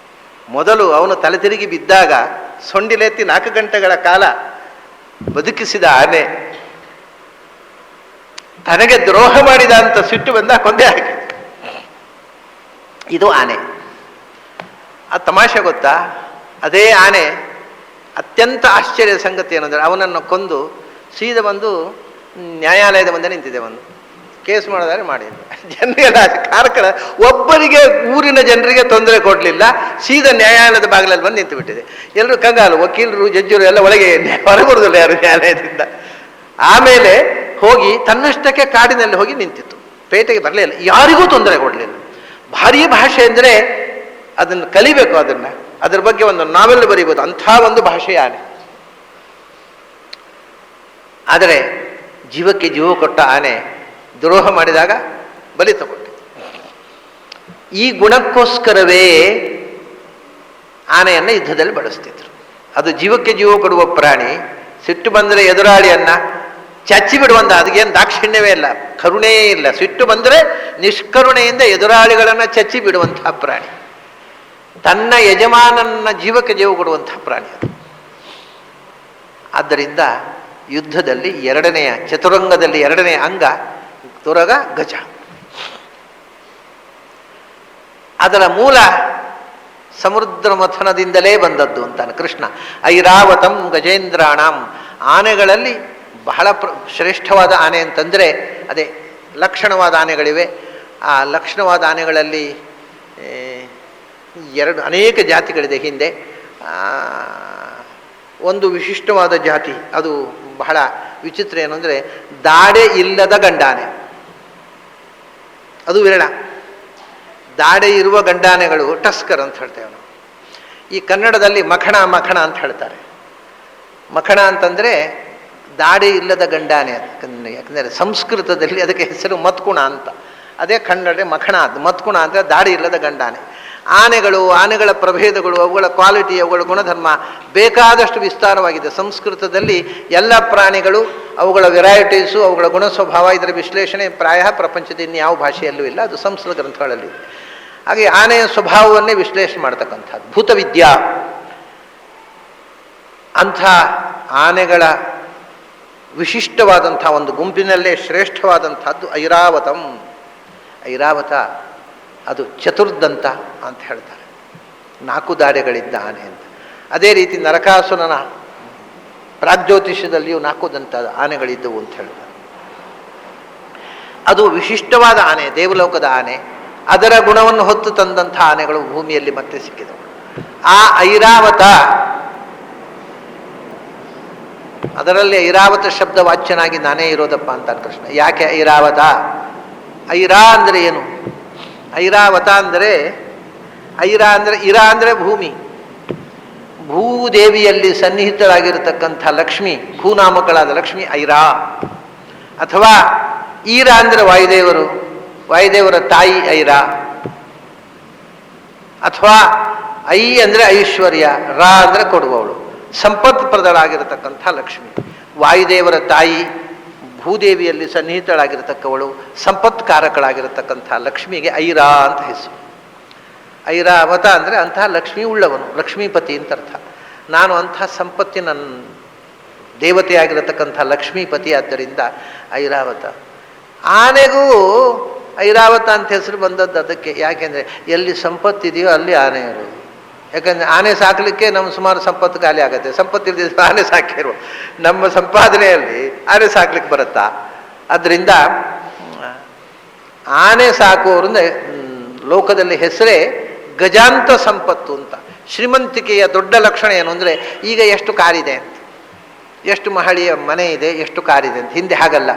ಮೊದಲು ಅವನು ತಲೆ ತಿರುಗಿ ಬಿದ್ದಾಗ ಸೊಂಡಿಲೆತ್ತಿ 4 ಗಂಟೆಗಳ ಕಾಲ ಬದುಕಿಸಿದ ಆನೆ ತನಗೆ ದ್ರೋಹ ಮಾಡಿದ ಅಂತ ಸಿಟ್ಟು ಬಂದ ಕೊಂದೆ ಹಾಕಿ. ಇದು ಆನೆ. ಆ ತಮಾಷೆ ಗೊತ್ತಾ, ಅದೇ ಆನೆ ಅತ್ಯಂತ ಆಶ್ಚರ್ಯದ ಸಂಗತಿ ಏನಂದರೆ, ಅವನನ್ನು ಕೊಂದು ಸೀದಾ ಬಂದು ನ್ಯಾಯಾಲಯದ ಮುಂದೆ ನಿಂತಿದೆ. ಒಂದು ಕೇಸ್ ಮಾಡೋದಾದ್ರೆ ಮಾಡಿ. ಜನರಿಗೆಲ್ಲ ಕಾರ್ಕಳ ಒಬ್ಬರಿಗೆ, ಊರಿನ ಜನರಿಗೆ ತೊಂದರೆ ಕೊಡಲಿಲ್ಲ, ಸೀದಾ ನ್ಯಾಯಾಲಯದ ಬಾಗಿಲಲ್ಲಿ ಬಂದು ನಿಂತು ಬಿಟ್ಟಿದೆ. ಎಲ್ಲರೂ ಕಂಗಾಲು, ವಕೀಲರು ಜಡ್ಜರು ಎಲ್ಲ ಒಳಗೆ ಹೊರಬರುದಿಲ್ಲ ಯಾರು ನ್ಯಾಯಾಲಯದಿಂದ. ಆಮೇಲೆ ಹೋಗಿ ತನ್ನಷ್ಟಕ್ಕೆ ಕಾಡಿನಲ್ಲಿ ಹೋಗಿ ನಿಂತಿತ್ತು, ಪೇಟೆಗೆ ಬರಲಿಲ್ಲ, ಯಾರಿಗೂ ತೊಂದರೆ ಕೊಡಲಿಲ್ಲ. ಭಾರೀ ಭಾಷೆ ಅಂದರೆ ಅದನ್ನು ಕಲಿಬೇಕು, ಅದರ ಬಗ್ಗೆ ಒಂದು ನಾವೆಲ್ ಬರೀಬೋದು, ಅಂಥ ಒಂದು ಭಾಷೆ ಆನೆ. ಆದರೆ ಜೀವಕ್ಕೆ ಜೀವ ಕೊಟ್ಟ ಆನೆ ದ್ರೋಹ ಮಾಡಿದಾಗ ಬಲಿ ತಗೊಂಡೆ. ಈ ಗುಣಕ್ಕೋಸ್ಕರವೇ ಆನೆಯನ್ನು ಯುದ್ಧದಲ್ಲಿ ಬಳಸ್ತಿದ್ರು. ಅದು ಜೀವಕ್ಕೆ ಜೀವ ಕೊಡುವ ಪ್ರಾಣಿ. ಸಿಟ್ಟು ಬಂದರೆ ಎದುರಾಳಿಯನ್ನ ಚಚ್ಚಿ ಬಿಡುವಂತ, ಅದಕ್ಕೇನು ದಾಕ್ಷಿಣ್ಯವೇ ಇಲ್ಲ, ಕರುಣೆಯೇ ಇಲ್ಲ. ಸಿಟ್ಟು ಬಂದರೆ ನಿಷ್ಕರುಣೆಯಿಂದ ಎದುರಾಳಿಗಳನ್ನು ಚಚ್ಚಿ ಬಿಡುವಂತಹ ಪ್ರಾಣಿ. ತನ್ನ ಯಜಮಾನನ ಜೀವಕ್ಕೆ ಜೀವ ಕೊಡುವಂತಹ ಪ್ರಾಣಿ ಅದು. ಆದ್ದರಿಂದ ಯುದ್ಧದಲ್ಲಿ ಚತುರಂಗದಲ್ಲಿ ಎರಡನೆಯ ಅಂಗ ತುರಗ, ಗಜ. ಅದರ ಮೂಲ ಸಮುದ್ರ ಮಥನದಿಂದಲೇ ಬಂದದ್ದು ಅಂತಾನೆ ಕೃಷ್ಣ. ಐರಾವತಂ ಗಜೇಂದ್ರಾಣಂ. ಆನೆಗಳಲ್ಲಿ ಬಹಳ ಶ್ರೇಷ್ಠವಾದ ಆನೆ ಅಂತಂದರೆ ಅದೇ ಲಕ್ಷಣವಾದ ಆನೆಗಳಿವೆ. ಆ ಲಕ್ಷಣವಾದ ಆನೆಗಳಲ್ಲಿ ಅನೇಕ ಜಾತಿಗಳಿದೆ. ಹಿಂದೆ ಒಂದು ವಿಶಿಷ್ಟವಾದ ಜಾತಿ, ಅದು ಬಹಳ ವಿಚಿತ್ರ. ಏನು ಅಂದರೆ ದಾಡೆ ಇಲ್ಲದ ಗಂಡಾನೆ. ಅದು ವಿರಳ. ದಾಡೆ ಇರುವ ಗಂಡಾನೆಗಳು ಟಸ್ಕರ್ ಅಂತ ಹೇಳ್ತೇವೆ ನಾವು. ಈ ಕನ್ನಡದಲ್ಲಿ ಮಖಣ ಅಂತ ಹೇಳ್ತಾರೆ. ಮಖಣ ಅಂತಂದರೆ ದಾಡೆ ಇಲ್ಲದ ಗಂಡಾನೆ. ಯಾಕಂದರೆ ಸಂಸ್ಕೃತದಲ್ಲಿ ಅದಕ್ಕೆ ಹೆಸರು ಮತ್ಕುಣ ಅಂತ. ಅದೇ ಕನ್ನಡ ಮಖಣ. ಅದು ಮತ್ಕುಣ ಅಂದರೆ ದಾಡೆ ಇಲ್ಲದ ಗಂಡಾನೆ. ಆನೆಗಳ ಪ್ರಭೇದಗಳು, ಅವುಗಳ ಕ್ವಾಲಿಟಿ, ಅವುಗಳ ಗುಣಧರ್ಮ ಬೇಕಾದಷ್ಟು ವಿಸ್ತಾರವಾಗಿದೆ. ಸಂಸ್ಕೃತದಲ್ಲಿ ಎಲ್ಲ ಪ್ರಾಣಿಗಳು, ಅವುಗಳ ವೆರೈಟೀಸು, ಅವುಗಳ ಗುಣ ಸ್ವಭಾವ, ಇದರ ವಿಶ್ಲೇಷಣೆ ಪ್ರಾಯ ಪ್ರಪಂಚದ ಇನ್ಯಾವ ಭಾಷೆಯಲ್ಲೂ ಇಲ್ಲ. ಅದು ಸಂಸ್ಕೃತ ಗ್ರಂಥಗಳಲ್ಲಿ. ಹಾಗೆ ಆನೆಯ ಸ್ವಭಾವವನ್ನೇ ವಿಶ್ಲೇಷಣೆ ಮಾಡ್ತಕ್ಕಂಥದ್ದು ಭೂತವಿದ್ಯಾ. ಅಂಥ ಆನೆಗಳ ವಿಶಿಷ್ಟವಾದಂಥ ಒಂದು ಗುಂಪಿನಲ್ಲೇ ಶ್ರೇಷ್ಠವಾದಂಥದ್ದು ಐರಾವತಂ. ಐರಾವತ ಅದು ಚತುರ್ದಂತ ಅಂತ ಹೇಳ್ತಾರೆ. 4 ದಾಡೆಗಳಿದ್ದ ಆನೆ ಅಂತ. ಅದೇ ರೀತಿ ನರಕಾಸುರನ ಪ್ರಾಗ್ಜ್ಯೋತಿಷ್ಯದಲ್ಲಿಯೂ 4 ದಂತ ಆನೆಗಳಿದ್ದವು ಅಂತ ಹೇಳ್ತಾರೆ. ಅದು ವಿಶಿಷ್ಟವಾದ ಆನೆ, ದೇವಲೋಕದ ಆನೆ. ಅದರ ಗುಣವನ್ನು ಹೊತ್ತು ತಂದಂಥ ಆನೆಗಳು ಭೂಮಿಯಲ್ಲಿ ಮತ್ತೆ ಸಿಕ್ಕಿದವು. ಆ ಐರಾವತ, ಅದರಲ್ಲಿ ಐರಾವತ ಶಬ್ದ ವಾಚ್ಯನಾಗಿ ನಾನೇ ಇರೋದಪ್ಪ ಅಂತ ಕೃಷ್ಣ. ಯಾಕೆ ಐರಾವತ? ಐರಾ ಅಂದರೆ ಏನು? ಐರಾವತ ಅಂದರೆ ಇರಾ ಅಂದರೆ ಭೂಮಿ. ಭೂದೇವಿಯಲ್ಲಿ ಸನ್ನಿಹಿತರಾಗಿರತಕ್ಕಂಥ ಲಕ್ಷ್ಮಿ, ಭೂನಾಮಕಳಾದ ಲಕ್ಷ್ಮಿ ಐರಾ. ಅಥವಾ ಈರಾ ಅಂದರೆ ವಾಯುದೇವರ ತಾಯಿ ಐರಾ. ಅಥವಾ ಐ ಅಂದರೆ ಐಶ್ವರ್ಯ, ರಾ ಅಂದರೆ ಕೊಡುವವಳು, ಸಂಪತ್ಪ್ರದಳಾಗಿರತಕ್ಕಂಥ ಲಕ್ಷ್ಮಿ. ವಾಯುದೇವರ ತಾಯಿ, ಭೂದೇವಿಯಲ್ಲಿ ಸನ್ನಿಹಿತಳಾಗಿರತಕ್ಕವಳು, ಸಂಪತ್ಕಾರಕಳಾಗಿರತಕ್ಕಂಥ ಲಕ್ಷ್ಮಿಗೆ ಐರಾ ಅಂತ ಹೆಸರು. ಐರಾವತ ಅಂದರೆ ಅಂತಹ ಲಕ್ಷ್ಮಿ ಉಳ್ಳವನು, ಲಕ್ಷ್ಮೀಪತಿ ಅಂತ ಅರ್ಥ. ನಾನು ಅಂಥ ಸಂಪತ್ತಿನ ದೇವತೆಯಾಗಿರತಕ್ಕಂಥ ಲಕ್ಷ್ಮೀಪತಿ, ಆದ್ದರಿಂದ ಐರಾವತ. ಆನೆಗೂ ಐರಾವತ ಅಂತ ಹೆಸರು ಬಂದದ್ದು ಅದಕ್ಕೆ. ಯಾಕೆಂದರೆ ಎಲ್ಲಿ ಸಂಪತ್ತಿದೆಯೋ ಅಲ್ಲಿ ಆನೆ ಇರೋದು. ಯಾಕಂದರೆ ಆನೆ ಸಾಕಲಿಕ್ಕೆ ನಮ್ಮ ಸುಮಾರು ಸಂಪತ್ತು ಖಾಲಿ ಆಗುತ್ತೆ. ಸಂಪತ್ತಿಲ್ಲದ ಆನೆ ಸಾಕಿರುವ ನಮ್ಮ ಸಂಪಾದನೆಯಲ್ಲಿ ಆನೆ ಸಾಕ್ಲಿಕ್ಕೆ ಬರುತ್ತಾ? ಆದ್ದರಿಂದ ಆನೆ ಸಾಕುವವರಿಂದ ಲೋಕದಲ್ಲಿ ಹೆಸರೇ ಗಜಾಂತ ಸಂಪತ್ತು ಅಂತ. ಶ್ರೀಮಂತಿಕೆಯ ದೊಡ್ಡ ಲಕ್ಷಣ ಏನು ಅಂದರೆ, ಈಗ ಎಷ್ಟು ಕಾರಿದೆ ಅಂತ, ಎಷ್ಟು ಮಹಡಿಯ ಮನೆ ಇದೆ, ಎಷ್ಟು ಕಾರಿದೆ ಅಂತ. ಹಿಂದೆ ಹಾಗಲ್ಲ.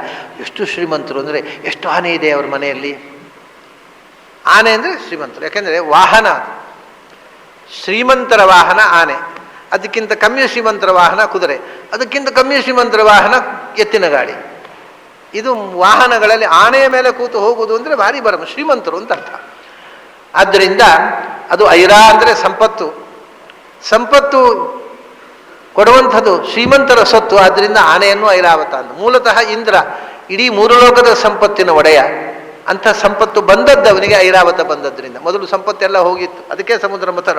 ಎಷ್ಟು ಶ್ರೀಮಂತರು ಅಂದರೆ ಎಷ್ಟು ಆನೆ ಇದೆ ಅವ್ರ ಮನೆಯಲ್ಲಿ. ಆನೆ ಅಂದರೆ ಶ್ರೀಮಂತರು. ಯಾಕೆಂದರೆ ವಾಹನ, ಶ್ರೀಮಂತರ ವಾಹನ ಆನೆ. ಅದಕ್ಕಿಂತ ಕಮ್ಮಿ ಶ್ರೀಮಂತರ ವಾಹನ ಕುದುರೆ. ಅದಕ್ಕಿಂತ ಕಮ್ಮಿ ಶ್ರೀಮಂತರ ವಾಹನ ಎತ್ತಿನ ಗಾಡಿ. ಇದು ವಾಹನಗಳಲ್ಲಿ ಆನೆಯ ಮೇಲೆ ಕೂತು ಹೋಗುವುದು ಅಂದರೆ ಭಾರಿ ಬರಮ, ಶ್ರೀಮಂತರು ಅಂತ ಅರ್ಥ. ಆದ್ದರಿಂದ ಅದು ಐರಾ ಅಂದರೆ ಸಂಪತ್ತು ಕೊಡುವಂಥದ್ದು ಶ್ರೀಮಂತರ ಸೊತ್ತು. ಆದ್ದರಿಂದ ಆನೆಯನ್ನು ಐರಾವತ ಅಂತ. ಮೂಲತಃ ಇಂದ್ರ ಇಡೀ 3 ಲೋಕದ ಸಂಪತ್ತಿನ ಒಡೆಯ. ಅಂಥ ಸಂಪತ್ತು ಬಂದದ್ದು ಅವನಿಗೆ ಐರಾವತ ಬಂದದ್ರಿಂದ. ಮೊದಲು ಸಂಪತ್ತೆಲ್ಲ ಹೋಗಿತ್ತು, ಅದಕ್ಕೆ ಸಮುದ್ರ ಮಥನ.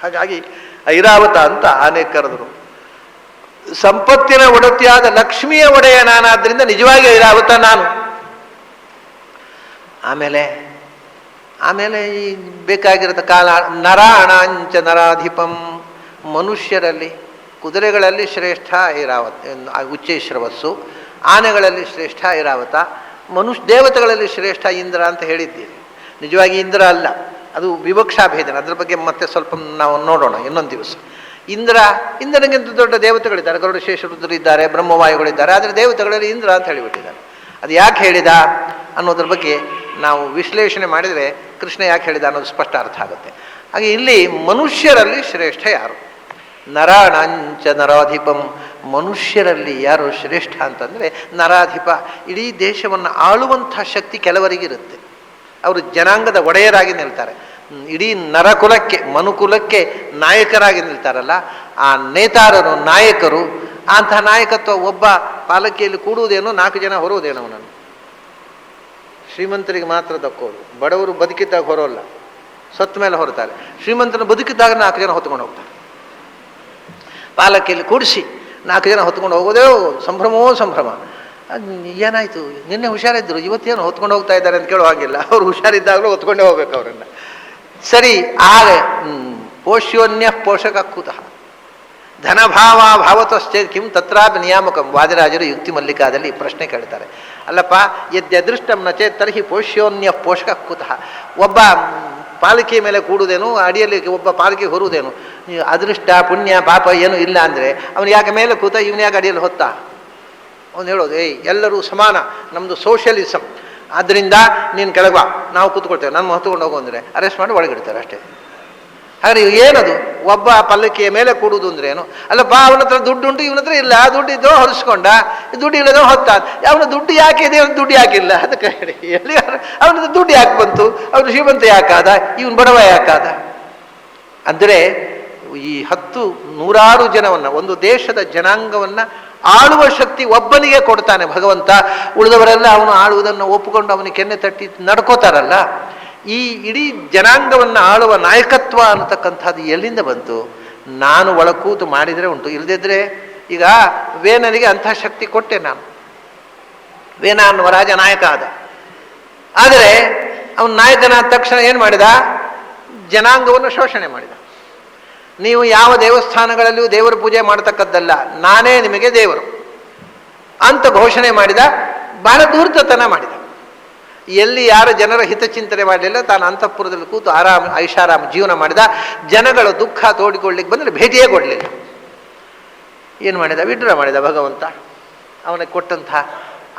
ಹಾಗಾಗಿ ಐರಾವತ ಅಂತ ಆನೆ ಕರೆದರು. ಸಂಪತ್ತಿನ ಒಡತಿಯಾದ ಲಕ್ಷ್ಮಿಯ ಒಡೆಯ ನಾನಾದ್ರಿಂದ ನಿಜವಾಗಿ ಐರಾವತ ನಾನು. ಆಮೇಲೆ ಈ ಬೇಕಾಗಿರತ ಕಾಲ ನರಾಣಾಂಚ ನರಾಧಿಪಂ. ಮನುಷ್ಯರಲ್ಲಿ ಕುದುರೆಗಳಲ್ಲಿ ಶ್ರೇಷ್ಠ ಐರಾವತ, ಉಚ್ಚೈಶ್ರವಸ್ಸು. ಆನೆಗಳಲ್ಲಿ ಶ್ರೇಷ್ಠ ಐರಾವತ. ದೇವತೆಗಳಲ್ಲಿ ಶ್ರೇಷ್ಠ ಇಂದ್ರ ಅಂತ ಹೇಳಿದ್ದೀರಿ. ನಿಜವಾಗಿ ಇಂದ್ರ ಅಲ್ಲ, ಅದು ವಿವಕ್ಷಾಭೇದನ. ಅದ್ರ ಬಗ್ಗೆ ಮತ್ತೆ ಸ್ವಲ್ಪ ನಾವು ನೋಡೋಣ ಇನ್ನೊಂದು ದಿವಸ. ಇಂದ್ರನಿಗಿಂತ ದೊಡ್ಡ ದೇವತೆಗಳಿದ್ದಾರೆ. ಗರುಡ ಶೇಷರುದ್ರರು ಇದ್ದಾರೆ, ಬ್ರಹ್ಮವಾಯುಗಳಿದ್ದಾರೆ. ಆದರೆ ದೇವತೆಗಳಲ್ಲಿ ಇಂದ್ರ ಅಂತ ಹೇಳಿಬಿಟ್ಟಿದ್ದಾರೆ. ಅದು ಯಾಕೆ ಹೇಳಿದ ಅನ್ನೋದ್ರ ಬಗ್ಗೆ ನಾವು ವಿಶ್ಲೇಷಣೆ ಮಾಡಿದರೆ ಕೃಷ್ಣ ಯಾಕೆ ಹೇಳಿದ ಅನ್ನೋದು ಸ್ಪಷ್ಟ ಅರ್ಥ ಆಗುತ್ತೆ. ಹಾಗೆ ಇಲ್ಲಿ ಮನುಷ್ಯರಲ್ಲಿ ಶ್ರೇಷ್ಠ ಯಾರು? ನರಾಣಾಂಚ ನರಾಧಿಪಂ. ಮನುಷ್ಯರಲ್ಲಿ ಯಾರು ಶ್ರೇಷ್ಠ ಅಂತಂದರೆ ನರಾಧಿಪ. ಇಡೀ ದೇಶವನ್ನು ಆಳುವಂಥ ಶಕ್ತಿ ಕೆಲವರಿಗಿರುತ್ತೆ. ಅವರು ಜನಾಂಗದ ಒಡೆಯರಾಗಿ ನಿಲ್ತಾರೆ. ಇಡೀ ನರಕುಲಕ್ಕೆ ಮನುಕುಲಕ್ಕೆ ನಾಯಕರಾಗಿ ನಿಲ್ತಾರಲ್ಲ, ಆ ನೇತಾರರು ನಾಯಕರು. ಅಂತಹ ನಾಯಕತ್ವ ಒಬ್ಬ ಪಾಲಕಿಯಲ್ಲಿ ಕೂಡುವುದೇನೋ 4 ಜನ ಹೊರುವುದೇನೋ ಅವನನ್ನು. ಶ್ರೀಮಂತರಿಗೆ ಮಾತ್ರ ದಕ್ಕೋದು, ಬಡವರು ಬದುಕಿದ್ದಾಗ ಹೊರೋಲ್ಲ, ಸತ್ತ ಮೇಲೆ ಹೊರತಾರೆ. ಶ್ರೀಮಂತನ ಬದುಕಿದ್ದಾಗ 4 ಜನ ಹೊತ್ಕೊಂಡು ಹೋಗ್ತಾರೆ. ಪಾಲಕಿಯಲ್ಲಿ ಕೂಡಿಸಿ 4 ಜನ ಹೊತ್ಕೊಂಡು ಹೋಗೋದೇ ಸಂಭ್ರಮವೋ ಸಂಭ್ರಮ. ಏನಾಯಿತು, ನಿನ್ನೆ ಹುಷಾರಿದ್ದರು, ಇವತ್ತೇನು ಹೊತ್ಕೊಂಡು ಹೋಗ್ತಾ ಇದ್ದಾರೆ ಅಂತ ಕೇಳೋ ಹಾಗಿಲ್ಲ. ಅವ್ರು ಹುಷಾರಿದ್ದಾಗಲೂ ಹೊತ್ಕೊಂಡೇ ಹೋಗ್ಬೇಕು ಅವರನ್ನು. ಸರಿ, ಆಗ ಪೋಷ್ಯೋನ್ಯ ಪೋಷಕ ಕುತಃ ಧನಭಾವ ಭಾವತಶ್ಚೇತ್ ಕಿಂ ತತ್ರಾಪಿ ನಿಯಾಮಕಂ. ವಾದಿರಾಜರು ಯುಕ್ತಿ ಮಲ್ಲಿಕಾದಲ್ಲಿ ಪ್ರಶ್ನೆ ಕೇಳ್ತಾರೆ. ಅಲ್ಲಪ್ಪ, ಯದ್ಯದೃಷ್ಟಂ ನ ಚೇತ್ ತರ್ಹಿ ಪೋಷ್ಯೋನ್ಯ ಪೋಷಕ ಕುತಃ. ಒಬ್ಬ ಪಾಲಿಕೆ ಮೇಲೆ ಕೂಡುವುದೇನು, ಅಡಿಯಲ್ಲಿ ಒಬ್ಬ ಪಾಲಿಕೆ ಹೊರುವುದೇನು? ಅದೃಷ್ಟ ಪುಣ್ಯ ಪಾಪ ಏನು ಇಲ್ಲ ಅಂದರೆ ಅವನು ಯಾಕೆ ಮೇಲೆ ಕೂತ, ಇವನು ಯಾಕೆ ಅಡಿಯಲ್ಲಿ ಹೊತ್ತ? ಅವನು ಹೇಳೋದು, ಎಲ್ಲರೂ ಸಮಾನ, ನಮ್ಮದು ಸೋಷಿಯಲಿಸಮ್, ಆದ್ದರಿಂದ ನೀನು ಕೆಳಗೆ ನಾವು ಕೂತ್ಕೊಳ್ತೇವೆ, ನನ್ನ ಹೊತ್ಕೊಂಡು ಹೋಗು ಅಂದರೆ ಅರೆಸ್ಟ್ ಮಾಡಿ ಒಳಗಿಡ್ತಾರೆ ಅಷ್ಟೇ. ಹಾಗಾದ್ರೆ ಏನದು ಒಬ್ಬ ಪಲ್ಲಕ್ಕಿಯ ಮೇಲೆ ಕೂಡುವುದು ಅಂದ್ರೆ ಏನು? ಅಲ್ಲಪ್ಪ, ಅವನ ಹತ್ರ ದುಡ್ಡು ಉಂಟು, ಇವನ ಹತ್ರ ಇಲ್ಲ, ದುಡ್ಡಿದ್ದೋ ಹೊರಿಸ್ಕೊಂಡ, ದುಡ್ಡು ಇಲ್ಲದೋ ಹೊತ್ತ. ಅವನ ದುಡ್ಡು ಯಾಕೆ ಇದೆ, ಅವನ ದುಡ್ಡು ಯಾಕಿಲ್ಲ? ಅದಕ್ಕೆ ಎಲ್ಲಿ ಅವನದು ದುಡ್ಡು ಯಾಕೆ ಬಂತು? ಅವನು ಶ್ರೀಮಂತ ಯಾಕಾದ, ಇವನು ಬಡವ ಯಾಕಾದ? ಅಂದರೆ ಈ 10 ನೂರಾರು ಜನವನ್ನು, ಒಂದು ದೇಶದ ಜನಾಂಗವನ್ನು ಆಳುವ ಶಕ್ತಿ ಒಬ್ಬನಿಗೆ ಕೊಡ್ತಾನೆ ಭಗವಂತ. ಉಳಿದವರೆಲ್ಲ ಅವನು ಆಳುವುದನ್ನು ಒಪ್ಪಿಕೊಂಡು ಅವನಿಗೆ ಕೆನ್ನೆ ತಟ್ಟಿ ನಡ್ಕೋತಾರಲ್ಲ. ಈ ಇಡೀ ಜನಾಂಗವನ್ನು ಆಳುವ ನಾಯಕತ್ವ ಅನ್ನತಕ್ಕಂಥದ್ದು ಎಲ್ಲಿಂದ ಬಂತು? ನಾನು ಒಳಕೂತು ಮಾಡಿದರೆ ಉಂಟು, ಇಲ್ಲದಿದ್ದರೆ ಈಗ ವೇನನಿಗೆ ಅಂಥ ಶಕ್ತಿ ಕೊಟ್ಟೆ ನಾನು. ವೇನ ಅನ್ನುವ ರಾಜ ನಾಯಕ ಆದ. ಆದರೆ ಅವನು ನಾಯಕನಾದ ತಕ್ಷಣ ಏನು ಮಾಡಿದ? ಜನಾಂಗವನ್ನು ಶೋಷಣೆ ಮಾಡಿದ. ನೀವು ಯಾವ ದೇವಸ್ಥಾನಗಳಲ್ಲಿಯೂ ದೇವರ ಪೂಜೆ ಮಾಡತಕ್ಕದ್ದಲ್ಲ, ನಾನೇ ನಿಮಗೆ ದೇವರು ಅಂತ ಘೋಷಣೆ ಮಾಡಿದ. ಬಹಳ ಧೂರ್ತತನ ಮಾಡಿದ. ಎಲ್ಲಿ ಯಾರು ಜನರ ಹಿತಚಿಂತನೆ ಮಾಡಲಿಲ್ಲ, ತಾನು ಅಂತಃಪುರದಲ್ಲಿ ಕೂತು ಐಷಾರಾಮ ಜೀವನ ಮಾಡಿದ. ಜನಗಳ ದುಃಖ ತೋಡಿಕೊಳ್ಳಿಕ್ಕೆ ಬಂದರೆ ಭೇಟಿಯೇ ಕೊಡಲಿಲ್ಲ. ಏನು ಮಾಡಿದ? ವಿಡ್ರಾ ಮಾಡಿದ ಭಗವಂತ ಅವನಿಗೆ ಕೊಟ್ಟಂಥ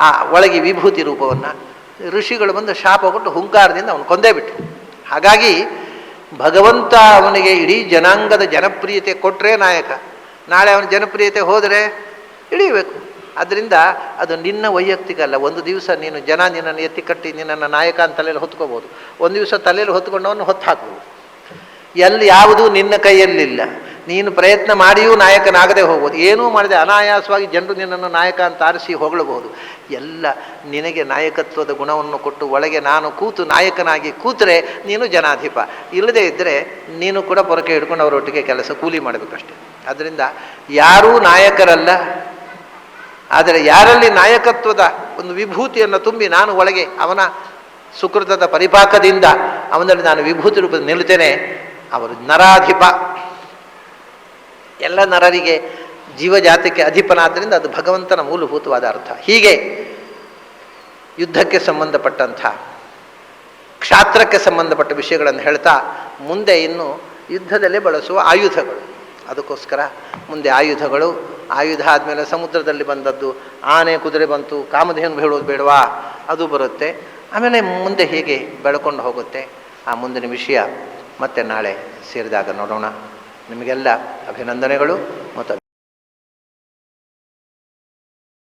ಆ ಒಳಗೆ ವಿಭೂತಿ ರೂಪವನ್ನು. ಋಷಿಗಳು ಬಂದು ಶಾಪ ಕೊಟ್ಟು ಹುಂಕಾರದಿಂದ ಅವನು ಕೊಂದೇ ಬಿಟ್ಟು. ಹಾಗಾಗಿ ಭಗವಂತ ಅವನಿಗೆ ಇಡೀ ಜನಾಂಗದ ಜನಪ್ರಿಯತೆ ಕೊಟ್ಟರೆ ನಾಯಕ. ನಾಳೆ ಅವನ ಜನಪ್ರಿಯತೆ ಹೋದರೆ ಇಳಿಬೇಕು. ಅದರಿಂದ ಅದು ನಿನ್ನ ವೈಯಕ್ತಿಕ ಅಲ್ಲ. ಒಂದು ದಿವಸ ನೀನು ಜನ ನಿನ್ನನ್ನು ಎತ್ತಿ ಕಟ್ಟಿ ನಿನ್ನನ್ನು ನಾಯಕ ಅಂತ ತಲೆಯಲ್ಲಿ ಹೊತ್ಕೋಬೋದು. ಒಂದು ದಿವಸ ತಲೆಯಲ್ಲಿ ಹೊತ್ಕೊಂಡವನು ಹೊತ್ತು ಹಾಕ್ಬೋದು. ಎಲ್ಲಿ ಯಾವುದೂ ನಿನ್ನ ಕೈಯಲ್ಲಿಲ್ಲ. ನೀನು ಪ್ರಯತ್ನ ಮಾಡಿಯೂ ನಾಯಕನಾಗದೆ ಹೋಗ್ಬೋದು. ಏನೂ ಮಾಡದೆ ಅನಾಯಾಸವಾಗಿ ಜನರು ನಿನ್ನನ್ನು ನಾಯಕ ಅಂತ ಆರಿಸಿ ಹೊಗಳಬಹುದು. ಎಲ್ಲ ನಿನಗೆ ನಾಯಕತ್ವದ ಗುಣವನ್ನು ಕೊಟ್ಟು ಒಳಗೆ ನಾನು ಕೂತು ನಾಯಕನಾಗಿ ಕೂತರೆ ನೀನು ಜನಾಧಿಪ. ಇಲ್ಲದೇ ಇದ್ದರೆ ನೀನು ಕೂಡ ಪೊರಕೆ ಹಿಡ್ಕೊಂಡು ಅವರೊಟ್ಟಿಗೆ ಕೆಲಸ ಕೂಲಿ ಮಾಡಬೇಕಷ್ಟೆ. ಅದರಿಂದ ಯಾರೂ ನಾಯಕರಲ್ಲ. ಆದರೆ ಯಾರಲ್ಲಿ ನಾಯಕತ್ವದ ಒಂದು ವಿಭೂತಿಯನ್ನು ತುಂಬಿ ನಾನು ಒಳಗೆ ಅವನ ಸುಕೃತದ ಪರಿಪಾಕದಿಂದ ಅವನಲ್ಲಿ ನಾನು ವಿಭೂತಿ ರೂಪದಲ್ಲಿ ನಿಲ್ತೇನೆ, ಅವರು ನರಾಧಿಪ. ಎಲ್ಲ ನರರಿಗೆ ಜೀವಜಾತಕ್ಕೆ ಅಧಿಪನಾದ್ದರಿಂದ ಅದು ಭಗವಂತನ ಮೂಲಭೂತವಾದ ಅರ್ಥ. ಹೀಗೆ ಯುದ್ಧಕ್ಕೆ ಸಂಬಂಧಪಟ್ಟಂಥ, ಕ್ಷಾತ್ರಕ್ಕೆ ಸಂಬಂಧಪಟ್ಟ ವಿಷಯಗಳನ್ನು ಹೇಳ್ತಾ ಮುಂದೆ ಇನ್ನು ಯುದ್ಧದಲ್ಲಿ ಬಳಸುವ ಆಯುಧಗಳು, ಅದಕ್ಕೋಸ್ಕರ ಮುಂದೆ ಆಯುಧಗಳು, ಆಯುಧ ಆದಮೇಲೆ ಸಮುದ್ರದಲ್ಲಿ ಬಂದದ್ದು ಆನೆ ಕುದುರೆ ಬಂತು, ಕಾಮಧೇನು ಹೇಳೋದು ಬೇಡವಾ ಅದು ಬರುತ್ತೆ. ಆಮೇಲೆ ಮುಂದೆ ಹೇಗೆ ಬೆಳ್ಕೊಂಡು ಹೋಗುತ್ತೆ ಆ ಮುಂದಿನ ವಿಷಯ ಮತ್ತೆ ನಾಳೆ ಸೇರಿದಾಗ ನೋಡೋಣ. ನಿಮಗೆಲ್ಲ ಅಭಿನಂದನೆಗಳು ಮತ್ತು